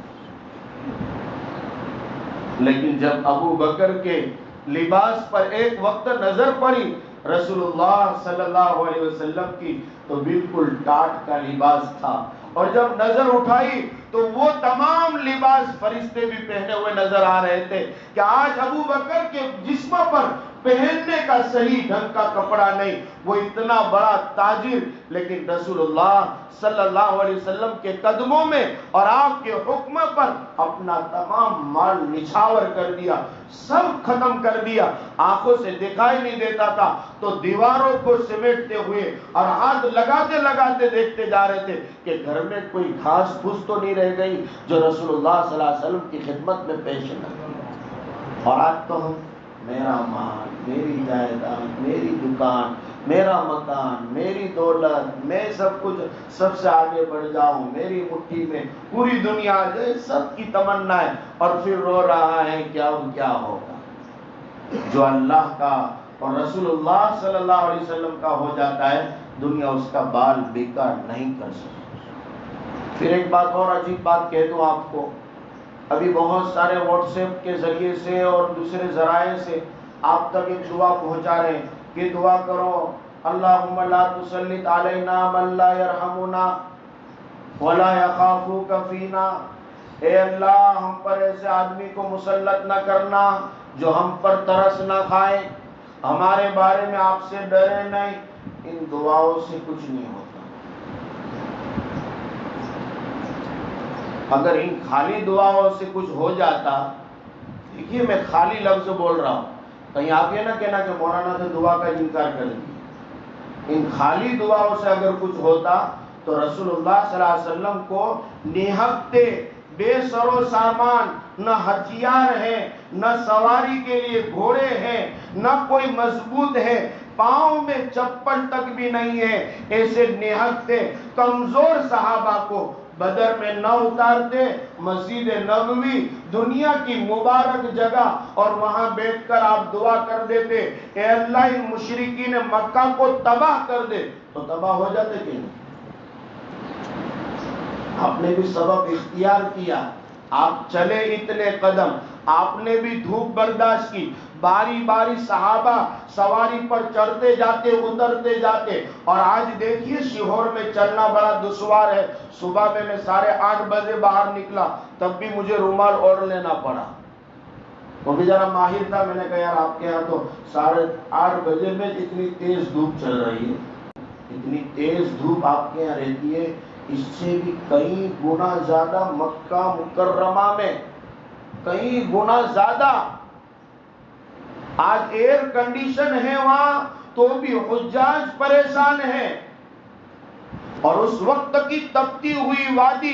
لیکن جب ابو بکر کے لباس پر ایک وقت نظر پڑی رسول اللہ صلی اللہ علیہ وسلم کی، تو بالکل ٹاٹ کا لباس تھا، اور جب نظر اٹھائی تو وہ تمام لباس فرشتے بھی پہنے ہوئے نظر آ رہے تھے کہ آج ابو بکر کے جسم پر پہننے کا صحیح ڈھنگ کا کپڑا نہیں، وہ اتنا بڑا تاجر، لیکن رسول اللہ صلی اللہ علیہ وسلم کے قدموں میں اور آپ کے حکم پر اپنا تمام مال نچھاور کر دیا، سب ختم کر دیا، آنکھوں سے دکھائی نہیں دیتا تھا تو دیواروں کو سمیٹتے ہوئے اور ہاتھ لگاتے لگاتے دیکھتے جا رہے تھے کہ گھر میں کوئی گھاس پھوس تو نہیں رہ گئی جو رسول اللہ صلی اللہ علیہ وسلم کی خدمت میں پیش نہ۔ اور آج تو ہم میرا مال، میری جائیداد، میری دکان، میرا مکان، میری دولت، میں سب کچھ سب سے آگے بڑھ جاؤں، میری مٹھی میں پوری دنیا آ جائے، سب کی تمنا ہے، اور پھر رو رہا ہے کیا ہوگا۔ جو اللہ کا اور رسول اللہ صلی اللہ علیہ وسلم کا ہو جاتا ہے، دنیا اس کا بال بیکار نہیں کر سکتی۔ پھر ایک بات اور عجیب بات کہہ دوں آپ کو، ابھی بہت سارے واٹس ایپ کے ذریعے سے اور دوسرے ذرائع سے آپ تک ایک دعا پہنچا رہے ہیں کہ دعا کرو، اللہم لا تسلط علینا من لا یرحمنا ولا یخافوک فینا، اے اللہ ہم پر ایسے آدمی کو مسلط نہ کرنا جو ہم پر ترس نہ کھائے، ہمارے بارے میں آپ سے ڈرے نہیں۔ ان دعاؤں سے کچھ نہیں ہوتا۔ اگر ان خالی دعاؤں سے کچھ ہو جاتا، دیکھیے میں خالی لفظ بول رہا ہوں، کہیں آپ یہ نہ کہنا کہ مولانا نے دعا کا انکار کر دیا۔ ان خالی دعاؤں سے اگر کچھ ہوتا تو رسول اللہ صلی اللہ علیہ وسلم کو نہکتے بے سر و سامان، نہ ہتھیار ہے، نہ سواری کے لیے گھوڑے ہیں، نہ کوئی مضبوط ہے، پاؤں میں چپل تک بھی نہیں ہے، ایسے نہت تھے، کمزور صحابہ کو بدر میں نہ اتارتے، مسجد نبوی دنیا کی مبارک جگہ، اور وہاں بیٹھ کر آپ دعا کر دیتے، اے اللہ ان مشرکین مکہ کو تباہ کر دے، تو تباہ ہو جاتے کہ نہیں؟ آپ نے بھی سبب اختیار کیا، آپ چلے اتنے قدم، آپ نے بھی دھوپ برداشت کی، باری باری صحابہ سواری پر چڑھتے جاتے اترتے جاتے، اور آج دیکھیے شہور میں چلنا بڑا دشوار ہے۔ صبح میں 8:30 بجے باہر نکلا، تب بھی مجھے رومال اوڑھ لینا پڑا، وہ بھی ذرا ماہر تھا، میں نے کہا یار آپ کے یہاں تو 8:30 بجے میں اتنی تیز دھوپ چل رہی ہے، اتنی تیز دھوپ آپ کے یہاں رہتی ہے، اس سے بھی کئی گنا زیادہ مکہ مکرمہ میں، کئی گنا زیادہ۔ آج ایئر کنڈیشن ہے وہاں تو بھی حجاج پریشان ہیں، اور اس وقت کی تپتی ہوئی وادی،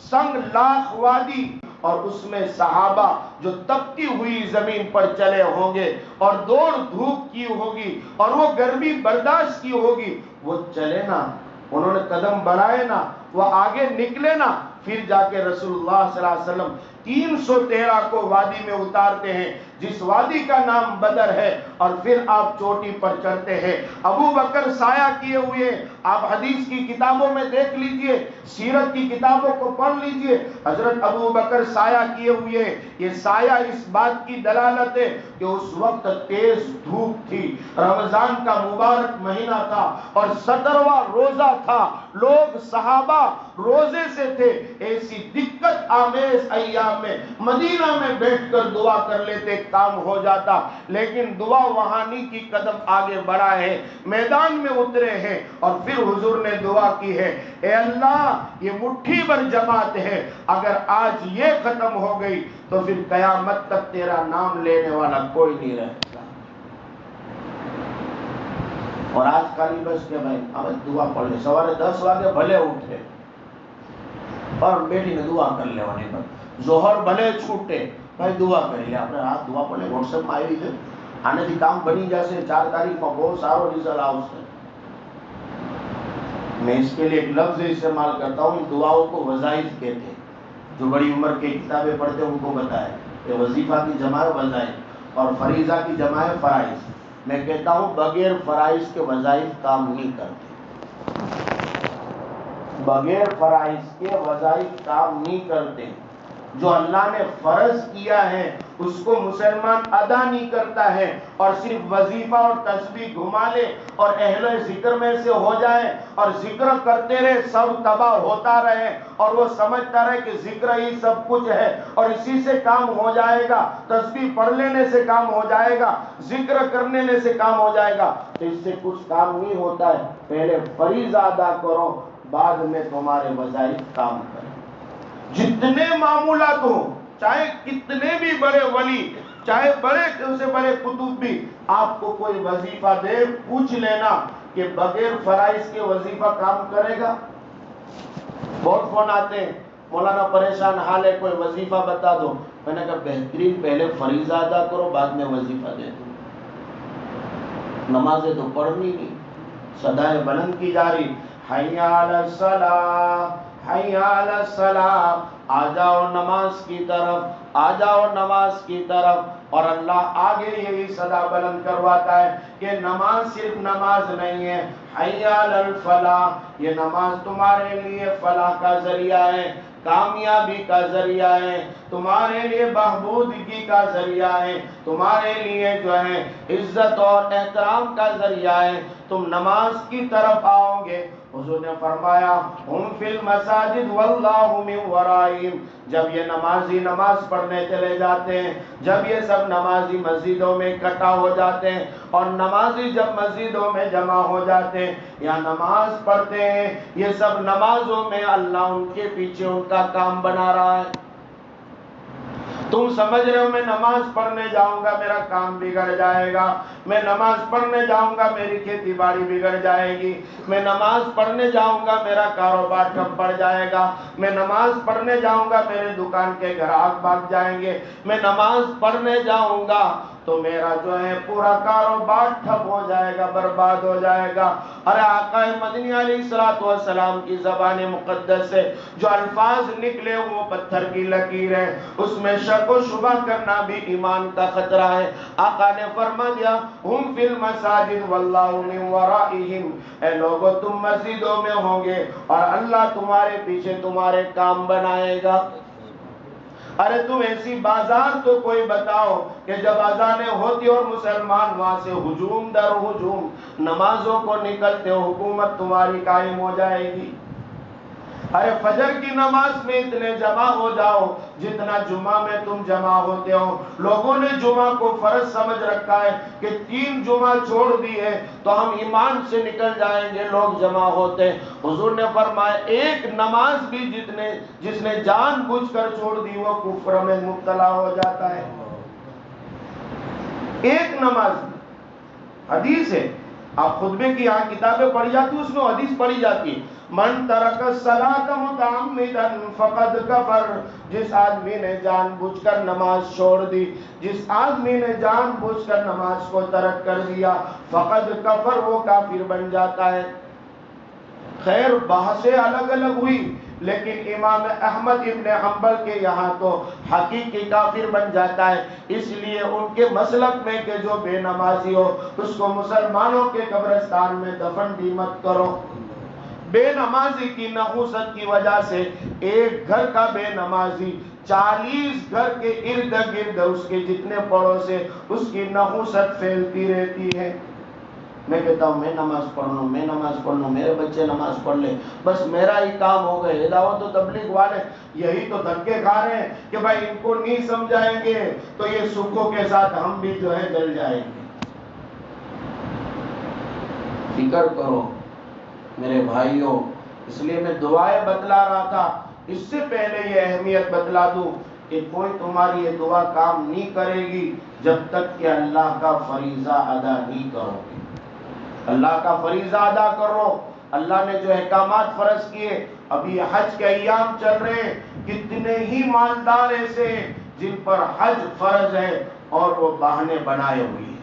سنگ لاخ وادی، اور اس میں صحابہ جو تپتی ہوئی زمین پر چلے ہوں گے اور دوڑ دھوپ کی ہوگی اور وہ گرمی برداشت کی ہوگی، وہ چلے نا، انہوں نے قدم بڑھائے نا، وہ آگے نکلے نا، پھر جا کے رسول اللہ صلی اللہ علیہ وسلم 313 کو وادی میں اتارتے ہیں، جس وادی کا نام بدر ہے، اور پھر آپ چوٹی پر چڑھتے ہیں۔ ابو بکر سایہ کیے ہوئے، آپ حدیث کی کتابوں میں دیکھ لیجئے، سیرت کی کتابوں کو پڑھ لیجئے، حضرت ابو بکر سایہ کیے ہوئے، یہ سایہ اس بات کی دلالت ہے کہ اس وقت تیز دھوپ تھی، رمضان کا مبارک مہینہ تھا، اور 17واں روزہ تھا، لوگ صحابہ روزے سے تھے، ایسی دقت آمیز ایام میں مدینہ میں بیٹھ کر دعا کر لیتے، کام ہو جاتا، لیکن دعا وہانی کی قدم آگے بڑھا ہے، میدان میں اترے ہیں، اور پھر حضور نے دعا کی ہے، اے اللہ یہ مٹھی بھر جماعت ہے، اگر آج یہ ختم ہو گئی تو پھر قیامت تک تیرا نام لینے والا کوئی نہیں رہے گا۔ اور آج کالی بس کے بھائی اب دعا پڑھ لے، سوارے 10 واگے بھلے اٹھے اور بیٹی نے دعا کر لے، وہاں پر ظہر بھلے چھوٹے، بھائی دعا کر لے، اپنے ہاتھ دعا پڑھ لے، واٹس ایپ میں آئی تھے آنے کی کام بنی جیسے 4 تاریخ میں بہت ساروں رزلٹ آؤٹ ہے۔ میں اس کے لیے ایک لفظ استعمال کرتا ہوں، دعاؤں کو وظائف کہتے ہیں، جو بڑی عمر کے کتابیں پڑھتے ہیں ان کو بتائے کہ وظیفہ کی جمع ہے وظائف، اور فریضہ کی جمع ہے فرائض۔ میں کہتا ہوں بغیر فرائض کے وظائف کام نہیں کرتے، بغیر فرائض کے وظائف کام نہیں کرتے۔ جو اللہ نے فرض کیا ہے اس کو مسلمان ادا نہیں کرتا ہے، اور صرف وظیفہ اور تسبیح گھما لے اور اہل ذکر میں سے ہو جائے اور ذکر کرتے رہے، سب تباہ ہوتا رہے، اور وہ سمجھتا رہے کہ ذکر ہی سب کچھ ہے اور اسی سے کام ہو جائے گا، تسبیح پڑھ لینے سے کام ہو جائے گا، ذکر کر لینے سے کام ہو جائے گا، تو اس سے کچھ کام نہیں ہوتا ہے۔ پہلے فریضہ ادا کرو، بعد میں تمہارے وظائف کام کریں۔ جتنے معمولات ہوں، چاہے کتنے بھی بڑے ولی، چاہے بڑے سے بڑے قطب بھی آپ کو کوئی وظیفہ دے، پوچھ لینا کہ بغیر فرائض کے وظیفہ کام کرے گا؟ بہت فون آتے ہیں، مولانا پریشان حال ہے، کوئی وظیفہ بتا دو۔ میں نے کہا بہترین پہلے فریضہ ادا کرو، بعد میں وظیفہ دے دو۔ نمازیں تو پڑھنی نہیں، صدائیں بلند کی جا رہی، حی علی الصلاۃ، حی علی الصلاۃ، آ جاؤ نماز کی طرف، آ جاؤ نماز کی طرف۔ اور اللہ آگے یہی صدا بلند کرواتا ہے کہ نماز صرف نماز نہیں ہے، حی علی الفلاح، یہ نماز تمہارے لیے فلاح کا ذریعہ ہے، کامیابی کا ذریعہ ہے، تمہارے لیے بہبودگی کا ذریعہ ہے، تمہارے لیے جو ہے عزت اور احترام کا ذریعہ ہے۔ تم نماز کی طرف آؤ گے، حضور نے فرمایا ہم فی المساجد واللہ من ورائہم، جب یہ نمازی نماز پڑھنے چلے جاتے ہیں، جب یہ سب نمازی مسجدوں میں اکٹھا ہو جاتے ہیں، اور نمازی جب مسجدوں میں جمع ہو جاتے ہیں یا نماز پڑھتے ہیں، یہ سب نمازوں میں اللہ ان کے پیچھے ان کا کام بنا رہا ہے۔ تم سمجھ رہے ہو میں نماز پڑھنے جاؤں گا میرا کام بگڑ جائے گا، میں نماز پڑھنے جاؤں گا میری کھیتی باڑی بگڑ جائے گی، میں نماز پڑھنے جاؤں گا میرا کاروبار ٹھپ پڑ جائے گا، میں نماز پڑھنے جاؤں گا میرے دکان کے گراہک بھاگ جائیں گے، میں نماز پڑھنے جاؤں گا تو میرا جو ہے پورا کاروبار ٹھپ ہو جائے گا، برباد ہو جائے گا۔ ارے آقا مدنی علیہ السلام کی زبان مقدس سے جو الفاظ نکلے وہ پتھر کی لکیر ہے، اس میں شک و شبہ کرنا بھی ایمان کا خطرہ ہے۔ آقا نے فرما دیا ہم فی المساجد واللہ من ورائہم، اے لوگو تم مسجدوں میں ہوں گے اور اللہ تمہارے پیچھے تمہارے کام بنائے گا۔ ارے تم ایسی بازار تو کوئی بتاؤ کہ جب اذانیں ہوتی اور مسلمان وہاں سے ہجوم در ہجوم نمازوں کو نکلتے ہو، حکومت تمہاری قائم ہو جائے گی۔ ارے فجر کی نماز میں اتنے جمع ہو جاؤ جتنا جمعہ میں تم جمع ہوتے ہو۔ لوگوں نے جمعہ کو فرض سمجھ رکھا ہے کہ 3 جمعہ چھوڑ دیے تو ہم ایمان سے نکل جائیں گے، لوگ جمع ہوتے ہیں۔ حضور نے فرمایا ایک نماز بھی جس نے جان بوجھ کر چھوڑ دی وہ کفر میں مبتلا ہو جاتا ہے۔ ایک نماز بھی، حدیث ہے، آپ خطبے کی یہاں کتابیں پڑھی جاتی اس میں حدیث پڑھی جاتی ہے، من ترک الصلاۃ متعمدا فقد کفر، جس آدمی نے جان بوجھ کر نماز چھوڑ دی، جس آدمی نے جان بوجھ کر نماز کو ترک کر دیا، فقد کفر، وہ کافر بن جاتا ہے۔ خیر بحثیں الگ الگ ہوئی، لیکن امام احمد ابن حنبل کے یہاں تو حقیقی کافر بن جاتا ہے۔ اس لیے ان کے مسلک میں کہ جو بے نمازی ہو اس کو مسلمانوں کے قبرستان میں دفن بھی مت کرو۔ بے نمازی کی نحوست کی وجہ سے ایک گھر کا بے نمازی 40 گھر کے ارد گرد اس کے جتنے پڑوس سے اس کی نحوست پھیلتی رہتی ہے۔ میں کہتا ہوں میں نماز پڑھ لوں، میرے بچے نماز پڑھ لیں، بس میرا ہی کام ہو گئے۔ دعوت و تبلیغ والے یہی تو دھکے کھا رہے ہیں کہ بھائی ان کو نہیں سمجھائیں گے تو یہ سکھوں کے ساتھ ہم بھی جو ہے جل جائیں گے۔ فکر کرو میرے بھائیوں، اس لیے میں دعائیں بتلا رہا تھا، اس سے پہلے یہ اہمیت بتلا دوں کہ کوئی تمہاری یہ دعا کام نہیں کرے گی جب تک کہ اللہ کا فریضہ ادا نہیں کرو گے۔ اللہ کا فریضہ ادا کرو۔ اللہ نے جو احکامات فرض کیے، ابھی حج کے ایام چل رہے ہیں، کتنے ہی مالدار ایسے ہیں جن پر حج فرض ہے اور وہ بہانے بنائے ہوئے ہیں۔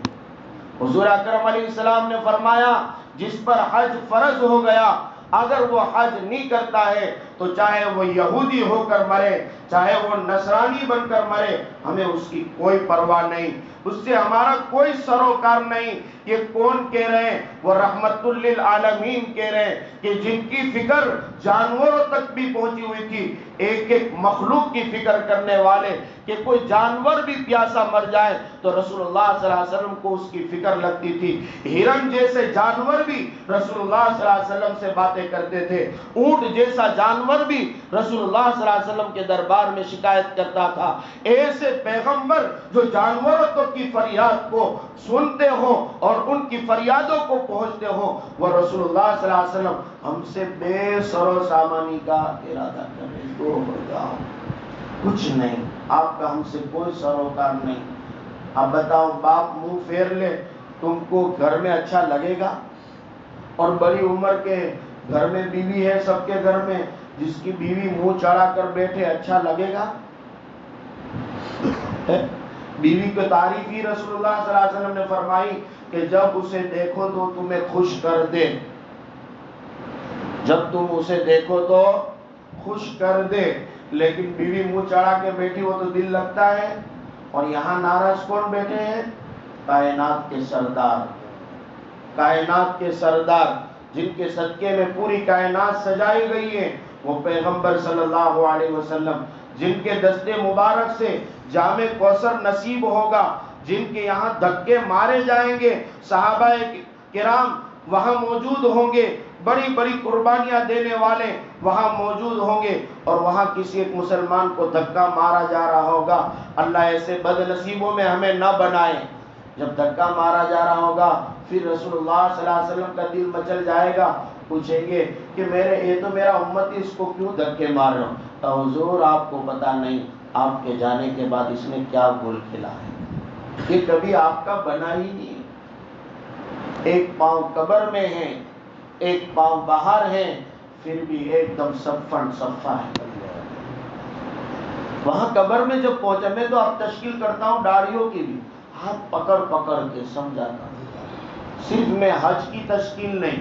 حضور اکرم علیہ السلام نے فرمایا جس پر حج فرض ہو گیا اگر وہ حج نہیں کرتا ہے تو چاہے وہ یہودی ہو کر مرے، چاہے وہ نصرانی بن کر مرے، ہمیں اس کی کوئی پرواہ نہیں، اس سے ہمارا کوئی سروکار نہیں۔ یہ کون کہہ رہے ہیں؟ وہ رحمت للعالمین کہہ رہے ہیں کہ جن کی فکر جانوروں تک بھی پہنچی ہوئی تھی، ایک ایک مخلوق کی فکر کرنے والے، کہ کوئی جانور بھی پیاسا مر جائے تو رسول اللہ صلی اللہ علیہ وسلم کو اس کی فکر لگتی تھی۔ ہرن جیسے جانور بھی رسول اللہ صلی اللہ علیہ وسلم سے باتیں کرتے تھے، اونٹ جیسا جانور بھی رسول اللہ صلی اللہ علیہ وسلم کے دربار میں شکایت کرتا تھا۔ ایسے پیغمبر جو جانوروں تک کی فریاد کو سنتے ہوں اور ان کی فریادوں کو پہنچتے ہوں، وہ رسول اللہ صلی اللہ علیہ وسلم ہم سے بے سر و سامانی کا ارادہ کریں، دور ہو جاؤ، کچھ نہیں، آپ کا ہم سے کوئی سروکار نہیں۔ اب بتاؤ باپ منہ پھیر لے، تم کو گھر میں اچھا لگے گا؟ اور بڑی عمر کے گھر میں بیوی ہے، سب کے گھر میں، جس کی بیوی منہ چڑھا کر بیٹھے اچھا لگے گا؟ بیوی کو تعریف ہی رسول اللہ صلی اللہ علیہ وسلم نے فرمائی کہ جب اسے دیکھو تو تمہیں خوش کر دے، جب تم اسے دیکھو تو خوش کر دے، لیکن بیوی منہ چڑھا کے بیٹھی وہ تو دل لگتا ہے۔ اور یہاں ناراض کون بیٹھے ہیں؟ کائنات کے سردار، کائنات کے سردار جن کے صدقے میں پوری کائنات سجائی گئی ہے، وہ پیغمبر صلی اللہ علیہ وسلم، جن کے دستے مبارک سے جام کوثر نصیب ہوگا، جن کے یہاں دھکے مارے جائیں گے، صحابہ کرام وہاں موجود ہوں گے، بڑی بڑی قربانیاں دینے والے وہاں موجود ہوں گے، اور وہاں کسی ایک مسلمان کو دھکا مارا جا رہا ہوگا۔ اللہ ایسے بد نصیبوں میں ہمیں نہ بنائے۔ جب دھکا مارا جا رہا ہوگا پھر رسول اللہ صلی اللہ علیہ وسلم کا دل مچل جائے گا، پوچھیں گے کہ یہ تو میرا امتی، اس کو کیوں دھکے مار رہے ہو؟ تو حضور آپ کو پتہ نہیں آپ کے جانے کے بعد اس نے کیا گول کھلا ہے، یہ کبھی آپ کا بنا ہی نہیں۔ ایک پاؤں قبر میں ہے، ایک پاؤں باہر ہے، پھر بھی ایک دم صفن صفا ہے۔ وہاں قبر میں جب پہنچا، میں تو اب تشکیل کرتا ہوں داڑھیوں کی بھی، ہاتھ پکڑ پکڑ کے سمجھاتا ہوں. صرف میں حج کی تشکیل نہیں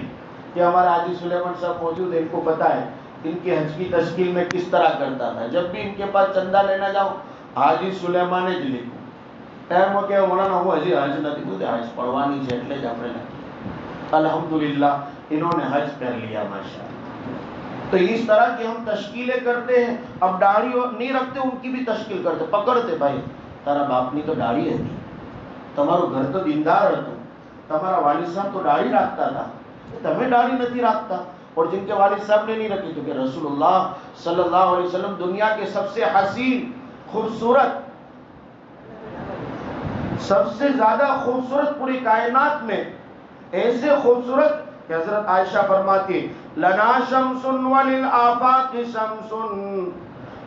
کہ ہمارا حاجی سلیمان صاحب موجود ہے، ان کو پتا ہے ان کی حج کی تشکیل میں کس طرح کرتا تھا. جب بھی ان کے پاس چندہ لینا جاؤں حاجی سلیمان જ લખું. એમ કે મોલાના હું હજી હજ નથી બોલતે હજ પડવાની છે એટલે જ આપણે લખીએ. الحمدللہ انہوں نے حج کر لیا ماشاءاللہ. تو اس طرح کی ہم تشکیلیں کرتے ہیں. اب داڑھی نہیں رکھتے ان کی بھی تشکیل کرتے، پکڑتے بھائی તારા બાપની તો દાઢી હતી, તમારું ઘર તો દીનદાર હતું, તમારા વાલિદ સાહેબ તો દાઢી રાખતા હતા, તમે દાઢી નથી રાખતા. اور جن کے والد صاحب نے نہیں رکھی تو کہ رسول اللہ صلی اللہ علیہ وسلم دنیا کے سب سے حسین خوبصورت، سب سے زیادہ خوبصورت پوری کائنات میں ایسے خوبصورت کہ حضرت عائشہ فرماتی لنا شمس وللآفاق شمس،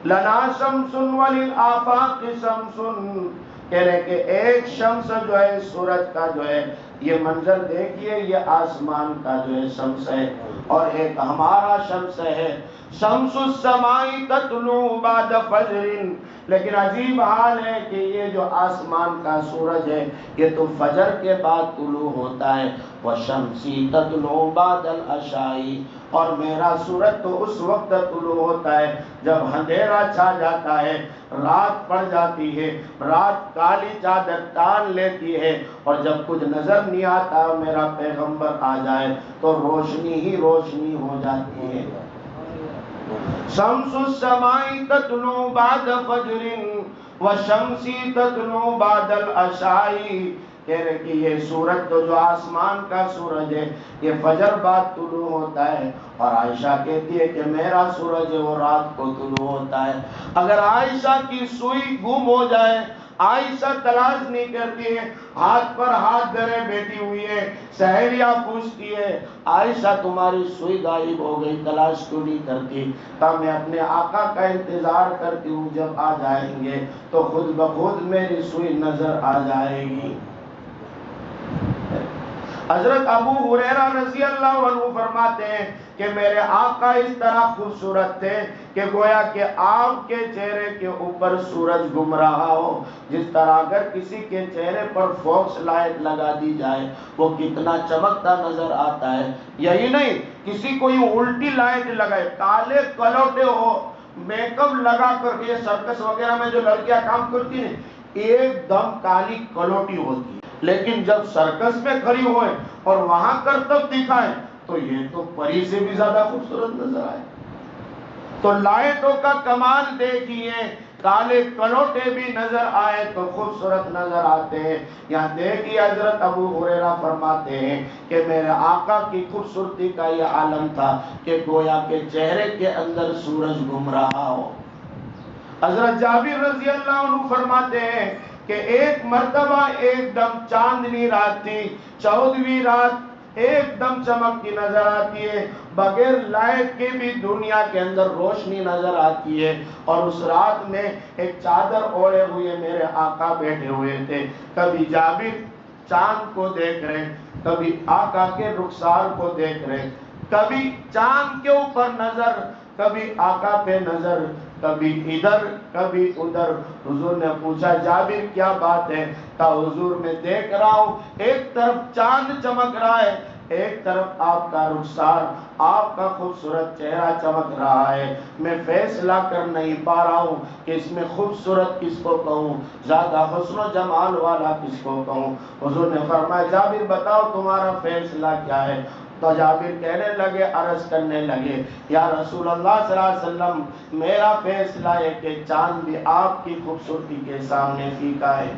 لنا شمس وللآفاق شمس، کہہ رہے کہ ایک شمس جو ہے سورج کا جو ہے یہ منظر دیکھیے یہ آسمان کا جو ہے شمس ہے، اور ایک ہمارا شمس ہے شمس السماء تطلع بعد فجر. لیکن عجیب حال ہے کہ یہ جو آسمان کا سورج ہے یہ تو فجر کے بعد طلوع ہوتا ہے. وشمسی تطلع بعد العشاء، اور میرا سورج تو اس وقت طلوع ہوتا ہے جب اندھیرا چھا جاتا ہے، رات پڑ جاتی ہے، رات کالی چادر تان لیتی ہے، اور جب کچھ نظر نہیں آتا میرا پیغمبر آ جائے تو روشنی ہی روشنی ہو جاتی ہے. شمس السماء تطلع بعد فجر وشمس تطلع بعد العشاء، کہہ رہے کہ یہ سورج تو جو آسمان کا سورج ہے یہ فجر بعد طلوع ہوتا ہے، اور عائشہ کہتی ہے کہ میرا سورج ہے وہ رات کو طلوع ہوتا ہے. اگر عائشہ کی سوئی گم ہو جائے، عائشہ تلاش نہیں کرتی ہے، ہاتھ پر ہاتھ دھرے بیٹھی ہوئی ہے، سہیلیاں پوچھتی ہے عائشہ تمہاری سوئی غائب ہو گئی تلاش کیوں نہیں کرتی؟ کہ میں اپنے آقا کا انتظار کرتی ہوں، جب آ جائیں گے تو خود بخود میری سوئی نظر آ جائے گی. حضرت ابو ہریرہ رضی اللہ عنہ فرماتے ہیں کہ میرے آقا اس طرح خوبصورت تھے کہ گویا کہ آپ کے چہرے کے اوپر سورج گم رہا ہو. جس طرح اگر کسی کے چہرے پر فوکس لائٹ لگا دی جائے وہ کتنا چمکتا نظر آتا ہے. یہی نہیں کسی کو یہ الٹی لائٹ لگائے، کالے کلوٹے ہو، میک اپ لگا کر، یہ سرکس وغیرہ میں جو لڑکیاں کام کرتی ہیں ایک دم کالی کلوٹی ہوتی ہے، لیکن جب سرکس میں کھڑی ہوئے اور وہاں کرتب دکھائیں تو یہ تو پری سے بھی زیادہ خوبصورت نظر آئے. تو لائٹوں کا کمال دیکھیے، کالے کلوٹے بھی نظر آئے تو خوبصورت نظر آتے ہیں. یہاں دیکھیے حضرت ابو ہریرہ فرماتے ہیں کہ میرے آقا کی خوبصورتی کا یہ عالم تھا کہ گویا کے چہرے کے اندر سورج گھوم رہا ہو. حضرت جابر رضی اللہ عنہ فرماتے ہیں کہ ایک مرتبہ ایک دم چاندنی رات تھی، 14ویں رات ایک دم چمکتی نظر آتی ہے، بغیر لائٹ کے بھی دنیا کے اندر روشنی نظر آتی ہے. اور اس رات میں ایک چادر اوڑے ہوئے میرے آقا بیٹھے ہوئے تھے. کبھی جابر چاند کو دیکھ رہے، کبھی آقا کے رخسار کو دیکھ رہے، کبھی چاند کے اوپر نظر، کبھی آقا پہ نظر، کبھی ادھر کبھی ادھر. حضور نے پوچھا جابر کیا بات ہے؟ کہا حضور میں دیکھ رہا ہوں ایک طرف چاند چمک رہا ہے، ایک طرف آپ کا رخسار، آپ کا خوبصورت چہرہ چمک رہا ہے. میں فیصلہ کر نہیں پا رہا ہوں کہ اس میں خوبصورت کس کو کہوں، زیادہ حسن و جمال والا کس کو کہوں. حضور نے فرمایا جابر بتاؤ تمہارا فیصلہ کیا ہے؟ تو جابر کہنے لگے، عرض کرنے لگے یا رسول اللہ صلی اللہ علیہ وسلم میرا فیصلہ ہے کہ چاند بھی آپ کی خوبصورتی کے سامنے پھیکا ہے.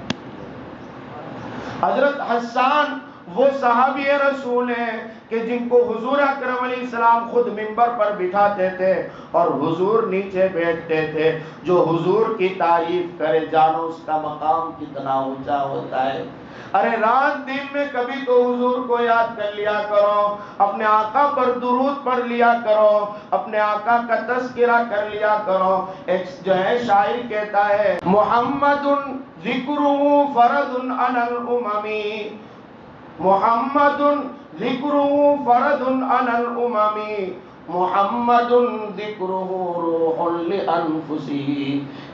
حضرت حسان وہ صحابی رسول ہیں کہ جن کو حضور اکرم علیہ السلام خود منبر پر بٹھاتے تھے اور حضور نیچے بیٹھتے تھے. جو حضور کی تعریف کرے جانو اس کا مقام کتنا اونچا ہوتا ہے. ارے رات دن میں کبھی تو حضور کو یاد کر لیا کرو، اپنے آقا پر درود پڑھ لیا کرو، اپنے آقا کا تذکرہ کر لیا کرو. ایک جو ہے شاعر کہتا ہے محمد ذکرہ فرد علی الامم، محمد ذکرہ فرد علی الامم، محمد ذکرہ روح لانفسہ.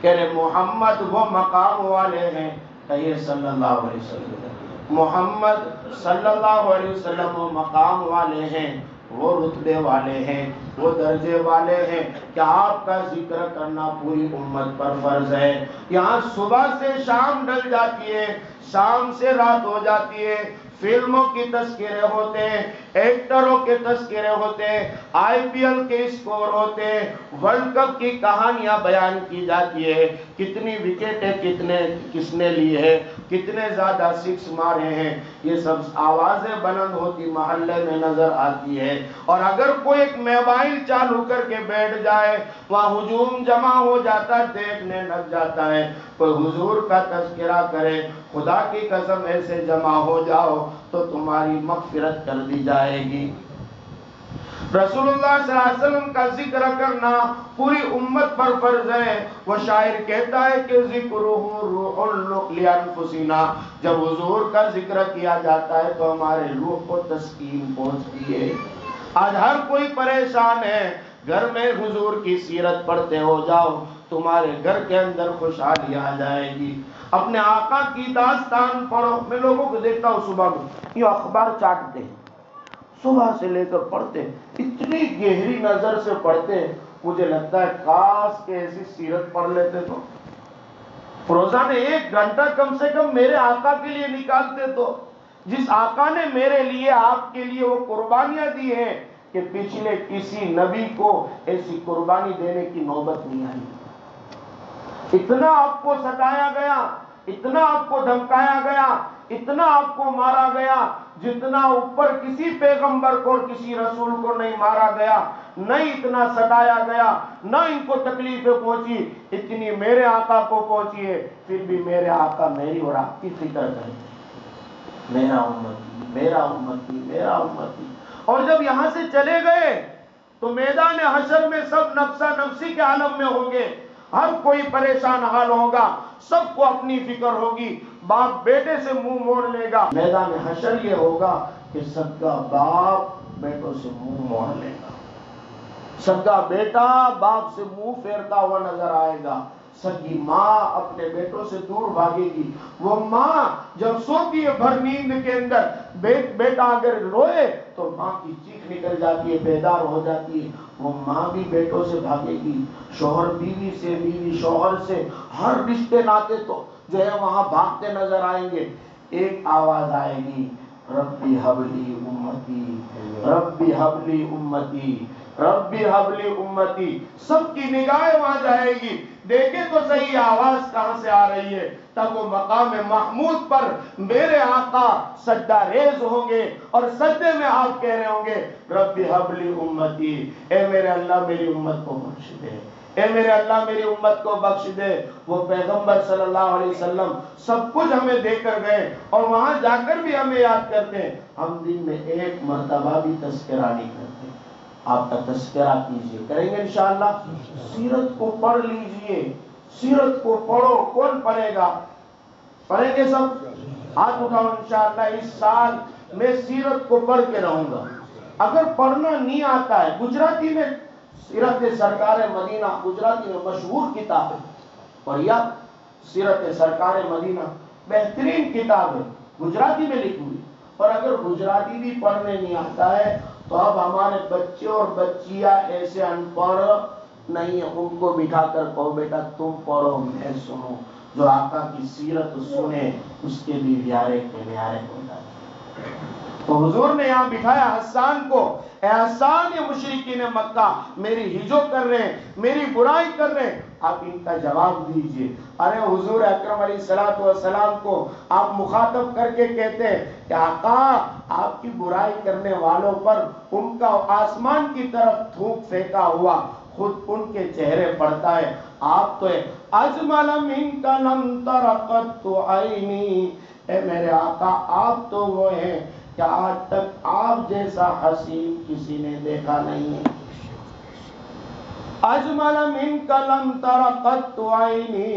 کہ محمد وہ مقام والے ہیں کہیے صلی اللہ علیہ وسلم۔ محمد صلی اللہ علیہ وسلم وہ مقام والے ہیں، وہ رتبے والے ہیں، وہ درجے والے ہیں کہ آپ کا ذکر کرنا پوری امت پر فرض ہے۔ یہاں صبح سے شام ڈل جاتی ہے، شام سے رات ہو جاتی ہے، فلموں کی تذکرے ہوتے ہیں، ایکٹروں کے تذکرے ہوتے ہیں، آئی پی ایل کے اسکور ہوتے ہیں، ورلڈ کپ کی کہانیاں بیان کی جاتی ہے، کتنی وکٹیں کس نے لی ہے، کتنے زیادہ سکس مارے ہیں، یہ سب آوازیں بلند ہوتی محلے میں نظر آتی ہے۔ اور اگر کوئی ایک موبائل چالو کر کے بیٹھ جائے، وہاں ہجوم جمع ہو جاتا ہے، دیکھنے لگ جاتا ہے، کوئی حضور کا تذکرہ کرے، خدا کی قسم ایسے جمع ہو جاؤ تو تمہاری مغفرت کر دی جائے گی۔ رسول اللہ صلی اللہ علیہ وسلم کا ذکر کرنا پوری امت پر فرض ہے۔ وہ شاعر کہتا ہے کہ ذکرہ روح لانفسنا، جب حضور کا ذکر کیا جاتا ہے تو ہمارے روح کو تسکین پہنچتی ہے۔ آج ہر کوئی پریشان ہے، گھر میں حضور کی سیرت پڑھتے ہو جاؤ، تمہارے گھر کے اندر خوشحالی آ جائے گی۔ اپنے آقا کی داستان پڑھو۔ میں لوگوں کو دیکھتا ہوں صبح میں یہ اخبار چاٹتے ہیں، صبح سے لے کر پڑھتے ہیں، اتنی گہری نظر سے پڑھتے ہیں، مجھے لگتا ہے کاش کہ ایسی سیرت پڑھ لیتے تو روزانہ 1 گھنٹہ کم سے کم میرے آقا کے لیے نکالتے تو۔ جس آقا نے میرے لیے آپ کے لیے وہ قربانیاں دی ہیں کہ پچھلے کسی نبی کو ایسی قربانی دینے کی نوبت نہیں آئی۔ اتنا آپ کو ستایا گیا، اتنا آپ کو دھمکایا گیا، اتنا آپ کو مارا گیا، جتنا اوپر کسی پیغمبر کو اور کسی رسول کو نہیں مارا گیا، نہیں اتنا ستایا گیا، نہ ان کو تکلیفیں پہنچی اتنی میرے آقا کو پہنچی ہے۔ پھر بھی میرے آقا میری اور آپ کی فکر کریں، میرا امتی، میرا امتی، میرا امتی۔ اور جب یہاں سے چلے گئے تو میدان حشر میں سب نفسا نفسی کے عالم میں ہوں گے، ہر کوئی پریشان حال ہوگا، سب کو اپنی فکر ہوگی، باپ بیٹے سے منہ موڑ لے گا۔ میدان حشر یہ ہوگا کہ سگا باپ بیٹوں سے منہ موڑ لے گا، سگا بیٹا باپ سے منہ پھیرتا ہوا نظر آئے گا، سگی ماں اپنے بیٹوں سے دور بھاگے گی۔ وہ ماں جب سوتی ہے بھر نیند کے اندر، بیٹا اگر روئے تو ماں کی چیخ نکل جاتی ہے، بیدار ہو جاتی ہے، وہ ماں بھی بیٹوں سے بھاگے گی، شوہر بیوی سے، بیوی شوہر سے، ہر رشتے ناتے تو جو ہے وہاں بھاگتے نظر آئیں گے۔ ایک آواز آئے گی، ربی حبلی امتی، ربی حبلی امتی، ربی حبلی امتی۔ سب کی نگاہیں وہاں جائے گی، دیکھیں تو صحیح آواز کہاں سے آ رہی ہے، تب وہ مقام محمود پر میرے آقا سجدہ ریز ہوں گے اور سجدے میں آپ کہہ رہے ہوں گے، ربی حبلی امتی، اے میرے اللہ میری امت کو بخش دے، اے میرے اللہ میری امت کو بخش دے۔ وہ پیغمبر صلی اللہ علیہ وسلم سب کچھ ہمیں دے کر گئے اور وہاں جا کر بھی ہمیں یاد کرتے ہیں، ہم دن میں 1 مرتبہ بھی تذکرہ نہیں کرتے۔ آپ کا تذکرہ کیجئے، کریں گے انشاءاللہ۔ سیرت کو پڑھ لیجئے، سیرت کو پڑھو۔ کون پڑھے گا؟ پڑھیں گے سب؟ ہاتھ اٹھاؤ۔ انشاءاللہ اس سال میں سیرت کو پڑھ کے رہوں گا۔ اگر پڑھنا نہیں آتا ہے، گجراتی میں سیرت سرکار مدینہ گجراتی میں مشہور کتاب ہے، اور یا سیرت سرکار مدینہ بہترین کتاب ہے، گجراتی میں لکھی ہوئی۔ اور اگر گجراتی بھی پڑھنے نہیں آتا ہے تو اب ہمارے بچے اور بچیاں ایسے ان پڑھ نہیں ہیں، ان کو بٹھا کر کہو بیٹا تم پڑھو میں سنوں، جو آقا کی سیرت سنے اس کے بھی پیارے کے پیارے ہو جاتے۔ تو حضور نے یہاں بٹھایا حسان کو، اے حسان یہ مشرکین مکہ میری ہجو کر رہے ہیں، میری برائی کر رہے ہیں، آپ ان کا جواب دیجئے۔ ارے حضور اکرم علیہ السلام کو آپ مخاطب کر کے کہتے ہیں کہ آقا آپ کی برائی کرنے والوں پر ان کا آسمان کی طرف تھوک پھینکا ہوا خود ان کے چہرے پڑتا ہے، آپ تو اجمل منک لم تر قط عینی، اے میرے آقا آپ تو وہ ہیں کہ آج تک آپ جیسا حسین کسی نے دیکھا نہیں ہے۔ اجمل منک لم تر قط عینی،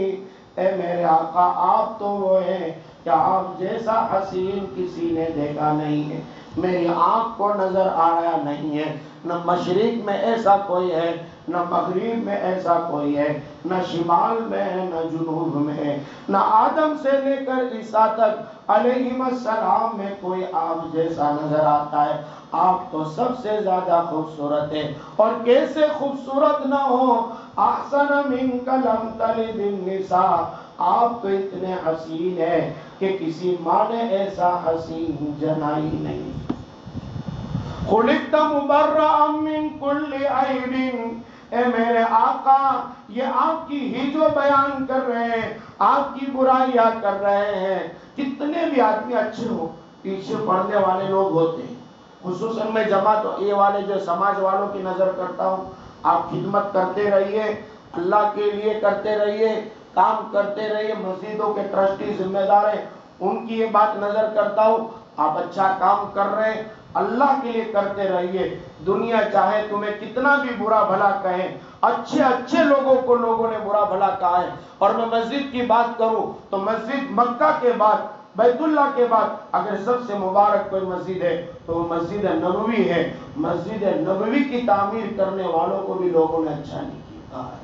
اے میرے آقا آپ تو وہ ہیں کہ آپ جیسا حسین کسی نے دیکھا نہیں ہے، میری آنکھ کو نظر آیا نہیں ہے، نہ مشرق میں ایسا کوئی ہے، نہ مغرب میں ایسا کوئی ہے، نہ شمال میں ہے، نہ جنوب میں ہے، نہ آدم سے لے کر عیسیٰ تک علیہ السلام میں کوئی آپ جیسا نظر آتا ہے۔ آپ تو سب سے زیادہ خوبصورت ہے، اور کیسے خوبصورت نہ ہو، احسن منک لم تلد النساء، آپ تو اتنے حسین ہیں کہ کسی ماں نے ایسا حسین جنا ہی نہیں۔ خلقت مبرأ من کل عیب، اے میرے آقا، یہ آپ کی ہی جو بیان کر رہے ہیں، آپ کی برائیاں کر رہے ہیں۔ کتنے بھی آدمی اچھے ہو، پیچھے پڑھنے والے لوگ ہوتے ہیں، خصوصاً میں جماعت یہ والے جو سماج والوں کی نظر کرتا ہوں، آپ خدمت کرتے رہیے، اللہ کے لیے کرتے رہیے، کام کرتے رہیے، مسجدوں کے ٹرسٹی ذمہ دار ہیں، ان کی یہ بات نظر کرتا ہوں، آپ اچھا کام کر رہے ہیں، اللہ کے لیے کرتے رہیے۔ دنیا چاہے تمہیں کتنا بھی برا بھلا کہیں، اچھے اچھے لوگوں کو لوگوں نے برا بھلا کہا ہے۔ اور میں مسجد کی بات کروں تو مسجد مکہ کے بعد، بیت اللہ کے بعد اگر سب سے مبارک کوئی مسجد ہے تو وہ مسجد نبوی ہے۔ مسجد نبوی کی تعمیر کرنے والوں کو بھی لوگوں نے اچھا نہیں کیا ہے،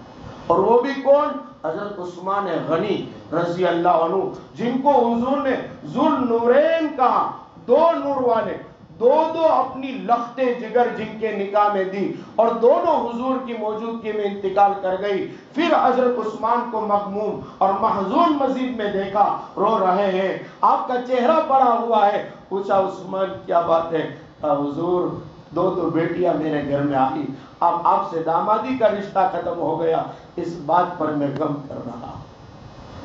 اور وہ بھی کون؟ حضرت عثمان غنی رضی اللہ عنہ، جن کو حضور نے ذو النورین کہا، دو نور والے، دو اپنی لخت جگر جن کے نکاح میں دی، اور دونوں حضور کی موجودگی میں انتقال کر گئی۔ پھر حضرت عثمان کو مغموم اور محزون مسجد میں دیکھا، رو رہے ہیں، آپ کا چہرہ پڑا ہوا ہے۔ پوچھا عثمان کیا بات ہے؟ حضور دو بیٹیاں میرے گھر میں آئی، اب آپ سے دامادی کا رشتہ ختم ہو گیا، اس بات پر میں غم کر رہا۔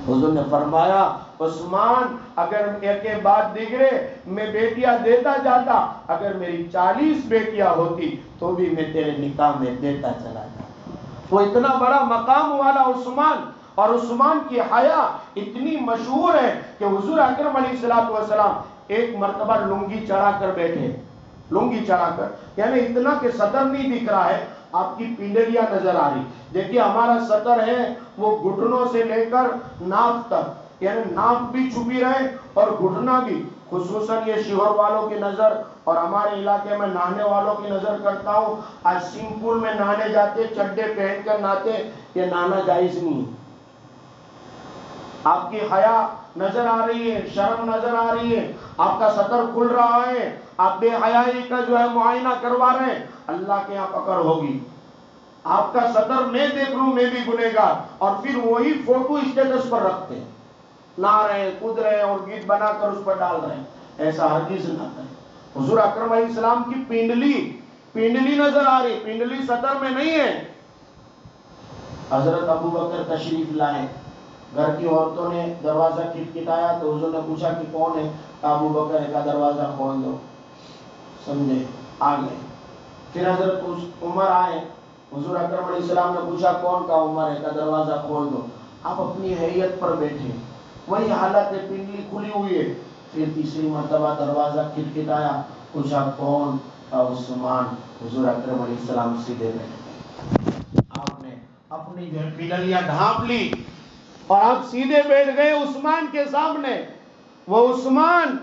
حضور نے فرمایا عثمان اگر ایک بات دیکھے میں بیٹیاں دیتا جاتا، اگر میری 40 بیٹیاں ہوتی تو بھی میں تیرے نکاح میں دیتا چلا جاتا۔ وہ اتنا بڑا مقام والا عثمان، اور عثمان کی حیا اتنی مشہور ہے کہ حضور اکرم علیہ السلام ایک مرتبہ لنگی چڑھا کر بیٹھے، لنگی چڑھا کر، یعنی اتنا کہ سطر نہیں دکھ رہا ہے، آپ کی پنڈلیاں نظر آ رہی۔ دیکھیے ہمارا سطر ہے وہ گھٹنوں سے لے کر ناف تک، یعنی ناف بھی چھپی رہے اور گھٹنا بھی، خصوصاً یہ شوہر والوں کی نظر، اور ہمارے علاقے میں نہانے والوں کی نظر کرتا ہوں، آج سوئمنگ پول میں نہانے جاتے چڈے پہن کر نہاتے، یہ نہانا جائز نہیں۔ آپ کی حیا نظر آ رہی ہے، شرم نظر آ رہی ہے، آپ کا سطر کھل رہا ہے، آپ بے حیائی کا جو ہے معائنہ کروا رہے ہیں، اللہ کے یہاں پکڑ ہوگی۔ آپ کا سطر میں دیکھ لوں میں بھی گنہگار، اور پھر وہی فوٹو اسٹیٹس پر رکھتے ہیں، نہا رہے ہیں، کود رہے ہیں، اور گیت بنا کر اس پر ڈال رہے ہیں، ایسا ہرگز نہ کریں۔ حضور اکرم علیہ السلام کی پنڈلی نظر آ رہی، پنڈلی سطر میں نہیں ہے۔ حضرت ابو بکر تشریف لائے، گھر کی عورتوں نے دروازہ کھٹکھٹایا تو حضور نے پوچھا کہ کون ہے؟ ابو بکر کا دروازہ کھول دو، سمجھے، آ گئے۔ پھر حضرت عمر آئے، حضور اکرم علیہ السلام نے پوچھا کون کا؟ عمر ہے، کا دروازہ کھول دو۔ آپ اپنی حیت پر بیٹھے، وہی حالت ہے، پنڈلی کھلی ہوئی ہے۔ پھر تیسری مرتبہ دروازہ کھٹکھٹایا، پوچھا کون؟ کا عثمان۔ حضور اکرم علیہ السلام سیدھے بیٹھ، آپ نے اپنی جو پنڈلیاں ڈھانپ لی اور آپ سیدھے بیٹھ گئے عثمان کے سامنے۔ وہ عثمان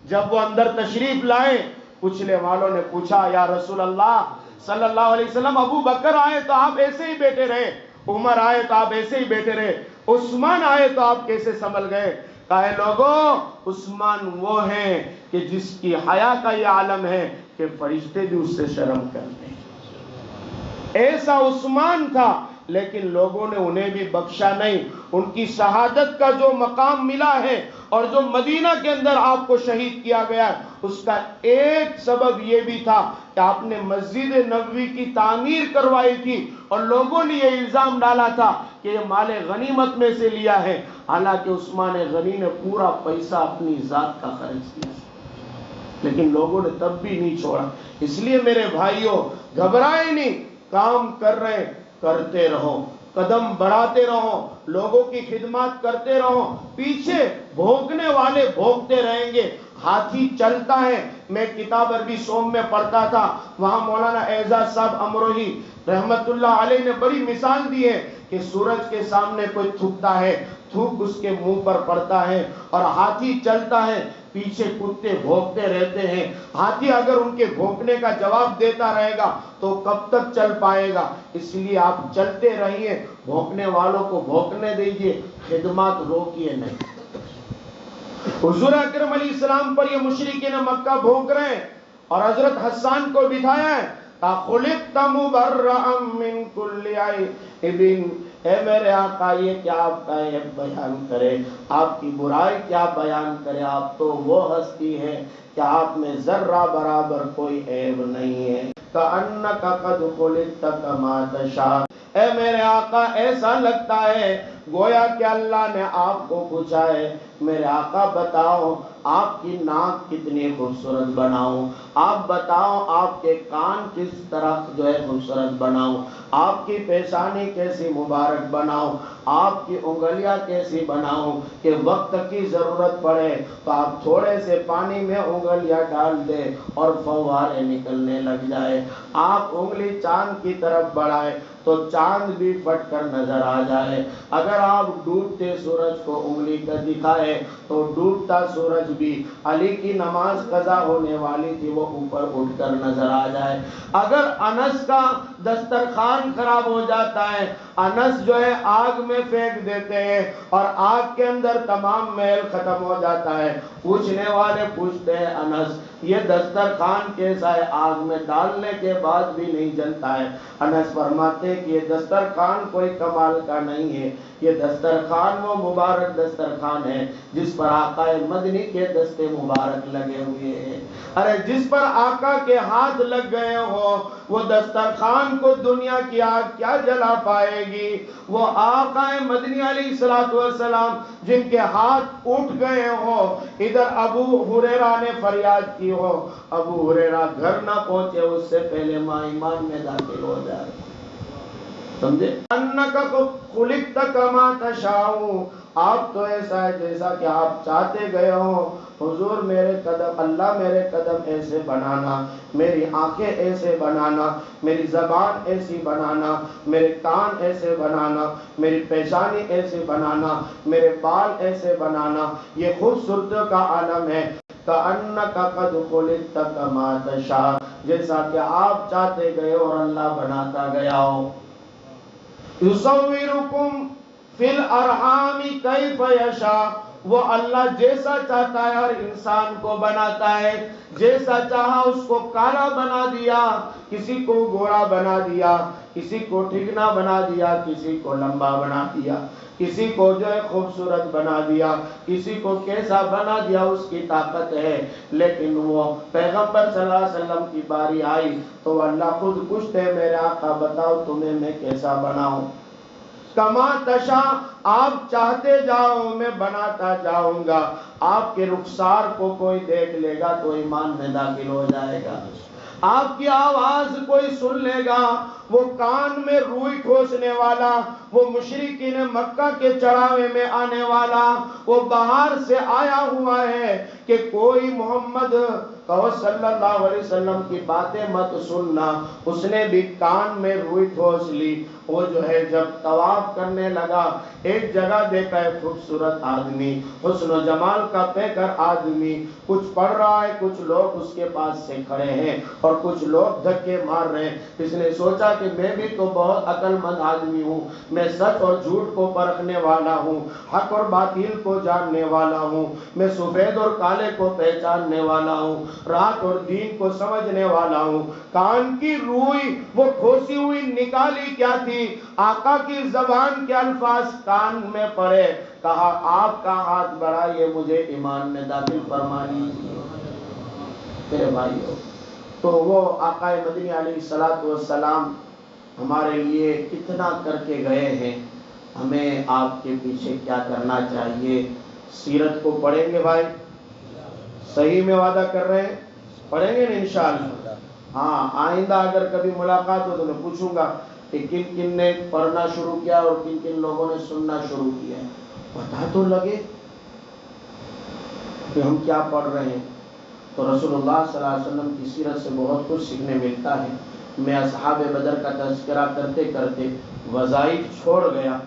جب وہ اندر تشریف لائے، پوچھنے والوں نے پوچھا یا رسول اللہ صلی اللہ علیہ وسلم، ابو بکر آئے تو آپ ایسے ہی بیٹھے رہے، عمر آئے تو آپ ایسے ہی بیٹھے رہے، عثمان آئے تو آپ کیسے سنبھل گئے؟ کہے لوگوں، عثمان وہ ہیں کہ جس کی حیا کا یہ عالم ہے کہ فرشتے بھی اس سے شرم کرتے ہیں۔ ایسا عثمان تھا، لیکن لوگوں نے انہیں بھی بخشا نہیں۔ ان کی شہادت کا جو مقام ملا ہے اور جو مدینہ کے اندر آپ کو شہید کیا گیا ہے، اس کا ایک سبب یہ بھی تھا کہ آپ نے مسجد نبوی کی تعمیر کروائی تھی، اور لوگوں نے یہ الزام ڈالا تھا کہ یہ مال غنیمت میں سے لیا ہے، حالانکہ عثمان غنی نے پورا پیسہ اپنی ذات کا خرچ کیا، لیکن لوگوں نے تب بھی نہیں چھوڑا۔ اس لیے میرے بھائیوں، گھبرائے نہیں، کام کر رہے کرتے رہو، قدم بڑھاتے رہو، لوگوں کی خدمات کرتے رہو، پیچھے بھوکنے والے بھوکتے رہیں گے۔ ہاتھی چلتا ہے، میں کتاب عربی سوم میں پڑھتا تھا، وہاں مولانا اعزاز صاحب امروہی رحمت اللہ علیہ نے بڑی مثال دی ہے کہ سورج کے سامنے کوئی تھوکتا ہے، تھوک اس کے منہ پر پڑتا ہے، اور ہاتھی چلتا ہے، پیچھے کتے بھونکتے رہتے ہیں. ہاتھی اگر ان کے بھونکنے کا جواب دیتا رہے گا تو کب تک چل پائے گا؟ اس لیے آپ چلتے رہیے، بھونکنے والوں کو بھونکنے دیجیے، خدمات روکیے نہیں. حضور اکرم علیہ السلام پر یہ مشرکین مکہ بھونک رہے ہیں اور حضرت حسان کو بٹھایا ہے. خلقت مبرأ من کل عیب، اے میرے آقا یہ کیا آپ کا عیب بیان کرے، آپ کی برائی کیا بیان کرے، آپ تو وہ ہستی ہے کہ آپ میں ذرہ برابر کوئی عیب نہیں ہے. کأنک قد خلقت کما تشاء، اے میرے آقا ایسا لگتا ہے گویا کہ اللہ نے آپ کو پوچھا ہے میرے آقا بتاؤ آپ کی ناک کتنی خوبصورت بناؤں، آپ بتاؤ آپ کے کان کس طرح جو ہے خوبصورت بناؤں، آپ کی پیشانی کیسی مبارک بناؤں، آپ کی انگلیاں کیسی بناؤں کہ وقت کی ضرورت پڑے تو آپ تھوڑے سے پانی میں انگلیاں ڈال دے اور فوارے نکلنے لگ جائے، آپ انگلی چاند کی طرف بڑھائے تو چاند بھی پھٹ کر نظر آ جائے، اگر آپ ڈوبتے سورج کو انگلی کا دکھائے تو ڈوبتا سورج بھی علی کی نماز قضا ہونے والی تھی وہ اوپر اٹھ کر نظر آ جائے. اگر انس کا دسترخوان خراب ہو جاتا ہے، انس جو ہے آگ میں پھینک دیتے ہیں اور آگ کے اندر تمام میل ختم ہو جاتا ہے. پوچھنے والے پوچھتے ہیں انس یہ دسترخوان کیسا ہے، آگ میں ڈالنے کے بعد بھی نہیں جلتا ہے. انس فرماتے ہیں کہ یہ دسترخوان کوئی کمال کا نہیں ہے، یہ دسترخوان وہ مبارک دسترخوان ہے جس پر آقا مدنی کے دستے مبارک لگے ہوئے ہیں. ارے جس پر آقا کے ہاتھ لگ گئے ہو وہ دسترخوان کو دنیا کی آگ کیا جلا پائے گی. وہ آقا مدنی علیہ السلام جن کے ہاتھ اٹھ گئے ہو، ادھر ابو ہریرہ نے فریاد کی ہو، ابو ہریرہ گھر نہ پہنچے اس سے پہلے ماں ایمان میں داخل ہو جائے. سمجھے؟ انک خلقت کما تشاء، آپ تو ایسا ہے جیسا کہ آپ چاہتے گئے ہو. حضور میرے قدم، اللہ میرے قدم ایسے بنانا، میری آنکھیں ایسے بنانا، میری زبان ایسی بنانا، میرے کان ایسے بنانا، میری پیشانی ایسے بنانا، میرے بال ایسے بنانا، یہ خوبصورتی کا عالم ہے. کأنک قد خلقت کما تشاء، جیسا کہ آپ چاہتے گئے اور اللہ بناتا گیا ہو. یصورکم فی الارحام کیف یشاء، وہ اللہ جیسا چاہتا ہے ہر انسان کو بناتا ہے، جیسا چاہا اس کو کالا بنا دیا، کسی کو گورا بنا دیا، کسی کو ٹھگنا بنا دیا، کسی کو لمبا بنا دیا، کسی کو جو ہے خوبصورت بنا دیا، کسی کو کیسا بنا دیا اس کی طاقت ہے. لیکن وہ پیغمبر صلی اللہ علیہ وسلم کی باری آئی تو اللہ خود پوچھتے میرے آقا بتاؤ تمہیں میں کیسا بناؤں. کما تشاء، آپ چاہتے جاؤ میں بناتا جاؤں گا. آپ کے رخسار کو کوئی دیکھ لے گا تو ایمان میں داخل ہو جائے گا. آپ کی آواز کوئی سن لے گا، وہ کان میں روئی ٹھوسنے والا، وہ مشرکین مکہ کے چڑھاوے میں آنے والا، وہ باہر سے آیا ہوا ہے کہ کوئی محمد صلی اللہ علیہ وسلم کی باتیں مت سننا. اس نے بھی کان میں روئی ٹھوس لی. وہ جو ہے جب طواف کرنے لگا ایک جگہ دیکھا ہے خوبصورت آدمی، حسن و جمال کا پیکر آدمی، کچھ پڑھ رہا ہے، کچھ لوگ اس کے پاس سے کھڑے ہیں اور کچھ لوگ دھکے مار رہے ہیں. اس نے سوچا کہ میں بھی تو بہت عقل مند آدمی ہوں، میں سچ اور جھوٹ کو پرکھنے والا ہوں، حق اور باطل کو جاننے والا ہوں، میں سفید اور کالے کو پہچاننے والا ہوں، رات اور دین کو سمجھنے والا ہوں. کان کی روئی وہ ٹھوسی ہوئی نکالی کیا تھی، آقا کی زبان کے الفاظ کان میں پڑے، کہا آپ کا ہاتھ بڑھائیے مجھے ایمان میں داخل فرما لیجیے. میرے بھائیو، تو وہ آقا مدنی علیہ السلام ہمارے لیے کتنا کر کے گئے ہیں، ہمیں آپ کے پیچھے کیا کرنا چاہیے. سیرت کو پڑھیں گے بھائی، صحیح میں وعدہ کر رہے ہیں، پڑھیں گے نا انشاءاللہ. ہاں آئندہ اگر کبھی ملاقات ہو تو میں پوچھوں گا کہ کن کن نے پڑھنا شروع کیا اور کن کن لوگوں نے سننا شروع کیا، پتہ تو لگے کہ ہم کیا پڑھ رہے ہیں. تو رسول اللہ صلی اللہ علیہ وسلم کی سیرت سے بہت کچھ سیکھنے ملتا ہے. میں اصحاب بدر کا تذکرہ کرتے کرتے وظائف چھوڑ گیا.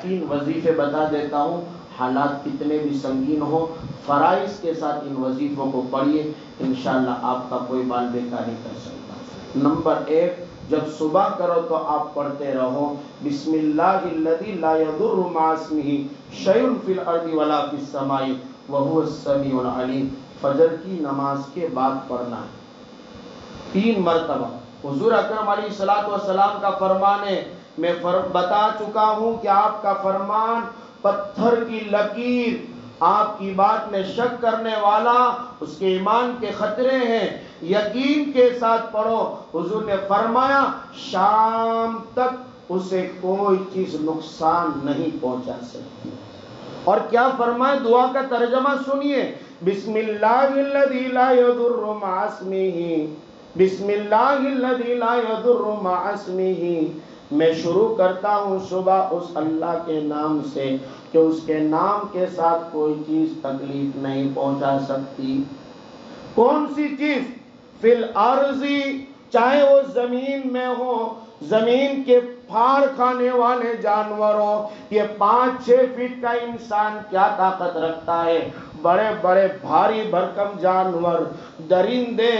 3 وظیفے بتا دیتا ہوں، حالات کتنے بھی سنگین ہوں، فرائض کے ساتھ ان وظیفوں کو پڑھیے، انشاءاللہ آپ کا کوئی بال بیکار نہیں کر سکتا۔ نمبر 1، جب صبح کرو تو آپ پڑھتے رہو بسم اللہ الذی لا یضر مع اسمہ شیء فی الارض ولا فی السماء وہو السمیع العلیم۔ فجر کی نماز کے بعد پڑھنا ہے 3 مرتبہ۔ حضور اکرم علیہ الصلوۃ والسلام کا فرمان ہے، میں بتا چکا ہوں کہ آپ کا فرمان پتھر کی لکیر، آپ کی بات میں شک کرنے والا اس کے ایمان کے خطرے ہیں، یقین کے ساتھ پڑھو۔ حضور نے فرمایا شام تک اسے کوئی چیز نقصان نہیں پہنچا سکتی۔ اور کیا فرمایا؟ دعا کا ترجمہ سنیے، بسم اللہ الذی لا یضر مع اسمہ، بسم اللہ الذی لا یضر مع اسمہ، میں شروع کرتا ہوں صبح اس اللہ کے نام سے کہ اس کے نام کے ساتھ کوئی چیز تکلیف نہیں پہنچا سکتی۔ کون سی چیز؟ فی الارض، چاہے وہ زمین میں ہو، زمین کے پھاڑ کھانے والے جانور ہو، یہ 5-6 فٹ کا انسان کیا طاقت رکھتا ہے، بڑے بڑے بھاری بھرکم جانور، درندے،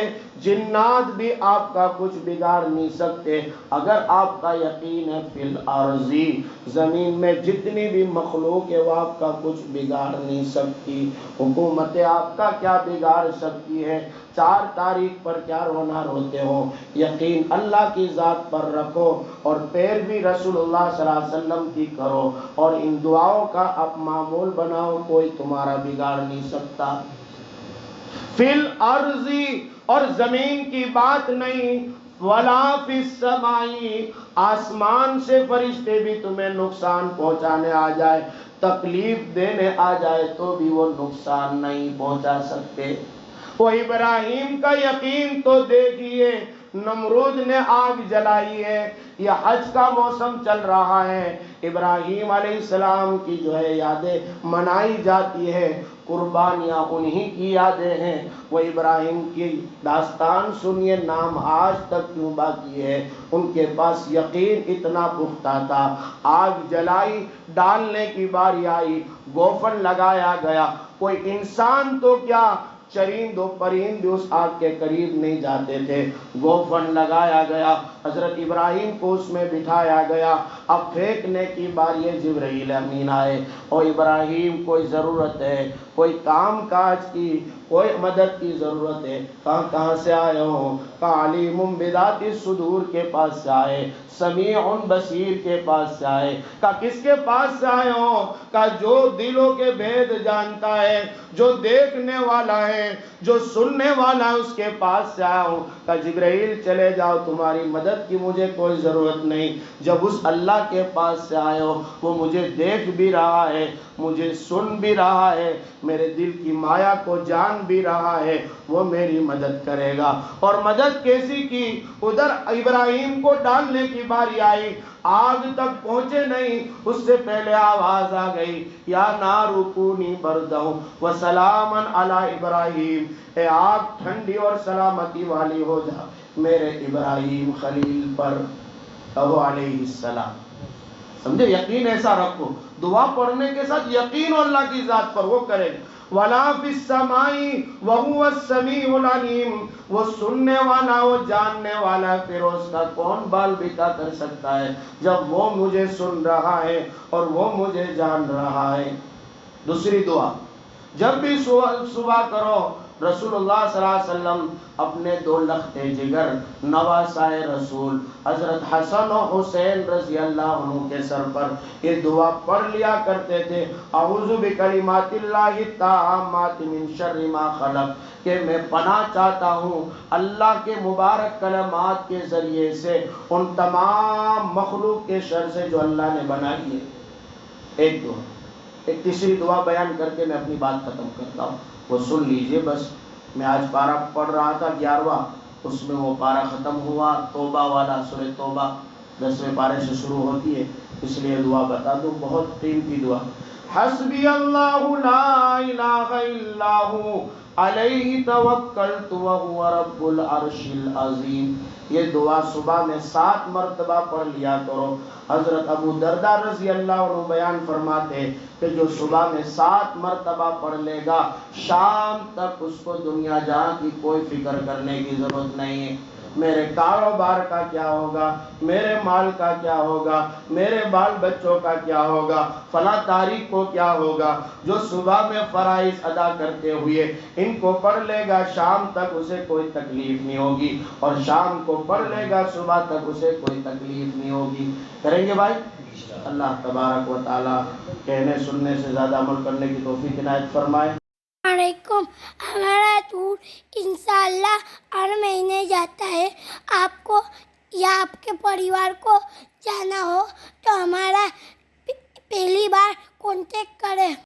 جنات بھی آپ کا کچھ بگاڑ نہیں سکتے اگر آپ کا یقین ہے فی الارض، زمین میں جتنی بھی مخلوق ہے وہ آپ کا کچھ بگاڑ نہیں سکتی۔ حکومتیں آپ کا کیا بگاڑ سکتی ہے؟ 4 تاریخ پر کیا رونا روتے ہو؟ یقین اللہ کی ذات پر رکھو اور پیروی رسول اللہ صلی اللہ علیہ وسلم کی کرو اور ان دعاؤں کا آپ معمول بناؤ، کوئی تمہارا بگاڑ نہیں سکتا۔ فی الارض، اور زمین کی بات نہیں، ولا فی السماء، آسمان سے فرشتے بھی تمہیں نقصان پہنچانے آ جائے، تکلیف دینے آ جائے تو بھی وہ نقصان نہیں پہنچا سکتے۔ وہ ابراہیم کا یقین تو دیکھیے، نمرود نے آگ جلائی ہے، یہ حج کا موسم چل رہا ہے، ابراہیم علیہ السلام کی جو ہے یادیں منائی جاتی ہے، قربانیاں انہی کی یادیں ہیں۔ وہ ابراہیم کی داستان سنیے، نام آج تک کیوں باقی ہے، ان کے پاس یقین اتنا پختہ تھا۔ آگ جلائی، ڈالنے کی باری آئی، گوفن لگایا گیا، کوئی انسان تو کیا، چرند و پرند بھی اس آگ کے قریب نہیں جاتے تھے، گوفن لگایا گیا، حضرت ابراہیم کو اس میں بٹھایا گیا، اب پھینکنے کی باری ہے، جبرائیل امین آئے، اور ابراہیم کوئی ضرورت ہے، کوئی کام کاج کی، کوئی مدد کی ضرورت ہے، کہاں سے آئے ہو؟ کہا علیم بذات الصدور کے پاس سے آئے، سمیع بصیر کے پاس سے آئے۔ کہا کس کے پاس سے آئے ہو؟ کہا جو دلوں کے بھید جانتا ہے، جو دیکھنے والا ہے، جو سننے والا ہے، اس کے پاس سے آیا ہوں۔ کہا جبرائیل چلے جاؤ، تمہاری مدد کی مجھے کوئی ضرورت نہیں، جب اس اللہ کے پاس سے آئے ہو وہ مجھے دیکھ بھی رہا ہے، مجھے سن بھی رہا ہے، میرے دل کی مایا کو جان بھی رہا ہے، وہ میری مدد کرے گا۔ اور مدد کیسی کی؟ ادھر ابراہیم کو ڈالنے کی باری آئی، آگ تک پہنچے نہیں، اس سے پہلے آواز آ گئی، یا نار کونی بردہ وسلاما علی ابراہیم، اے آگ ٹھنڈی اور سلامتی والی ہو جا میرے ابراہیم خلیل پر، کہو علیہ السلام۔ سمجھے؟ یقین ایسا رکھو، دعا پڑھنے کے ساتھ یقین ہو اللہ کی ذات پر، وہ کرے گا۔ وَلَا فِي السَّمَاءِ وَهُوَ السَّمِيعُ الْعَلِيمُ، وہ سننے والا، وہ جاننے والا، پھر اس کا کون بال بکا کر سکتا ہے جب وہ مجھے سن رہا ہے اور وہ مجھے جان رہا ہے۔ دوسری دعا، جب بھی صبح کرو، رسول اللہ صلی اللہ علیہ وسلم اپنے 2 لختے جگر، نواسائے رسول حضرت حسن و حسین رضی اللہ عنہ کے سر پر یہ دعا پڑھ لیا کرتے تھے، اعوذ بکلمات اللہ التامات من شر ما خلق، کہ میں پناہ چاہتا ہوں اللہ کے مبارک کلمات کے ذریعے سے ان تمام مخلوق کے شر سے جو اللہ نے بنائی ہے۔ ایک دعا، ایک تیسری دعا بیان کر کے میں اپنی بات ختم کرتا ہوں، وہ سن لیجئے بس۔ میں آج پارہ پڑھ رہا تھا 11واں، اس میں وہ پارہ ختم ہوا، توبہ والا، سورہ توبہ 10ویں پارے سے شروع ہوتی ہے، اس لیے دعا بتا دوں، بہت قیمتی دعا۔ حسبی اللہ لا الہ الا ہو علیہ توکلت وہو رب العرش العظیم. یہ دعا صبح میں 7 مرتبہ پڑھ لیا کرو. حضرت ابو درداء رضی اللہ عنہ بیان فرماتے ہیں کہ جو صبح میں 7 مرتبہ پڑھ لے گا شام تک اس کو دنیا جہاں کی کوئی فکر کرنے کی ضرورت نہیں ہے. میرے کاروبار کا کیا ہوگا، میرے مال کا کیا ہوگا، میرے بال بچوں کا کیا ہوگا، فلاں تاریخ کو کیا ہوگا. جو صبح میں فرائض ادا کرتے ہوئے ان کو پڑھ لے گا شام تک اسے کوئی تکلیف نہیں ہوگی، اور شام کو پڑھ لے گا صبح تک اسے کوئی تکلیف نہیں ہوگی. کریں گے بھائی؟ اللہ تبارک و تعالی کہنے سننے سے زیادہ عمل کرنے کی توفیق عنایت فرمائے. علیکم. ہمارا ٹور انشاءاللہ ہر مہینے جاتا ہے. آپ کو یا آپ کے پریوار کو جانا ہو تو ہمارا پہلی بار کانٹیکٹ کریں.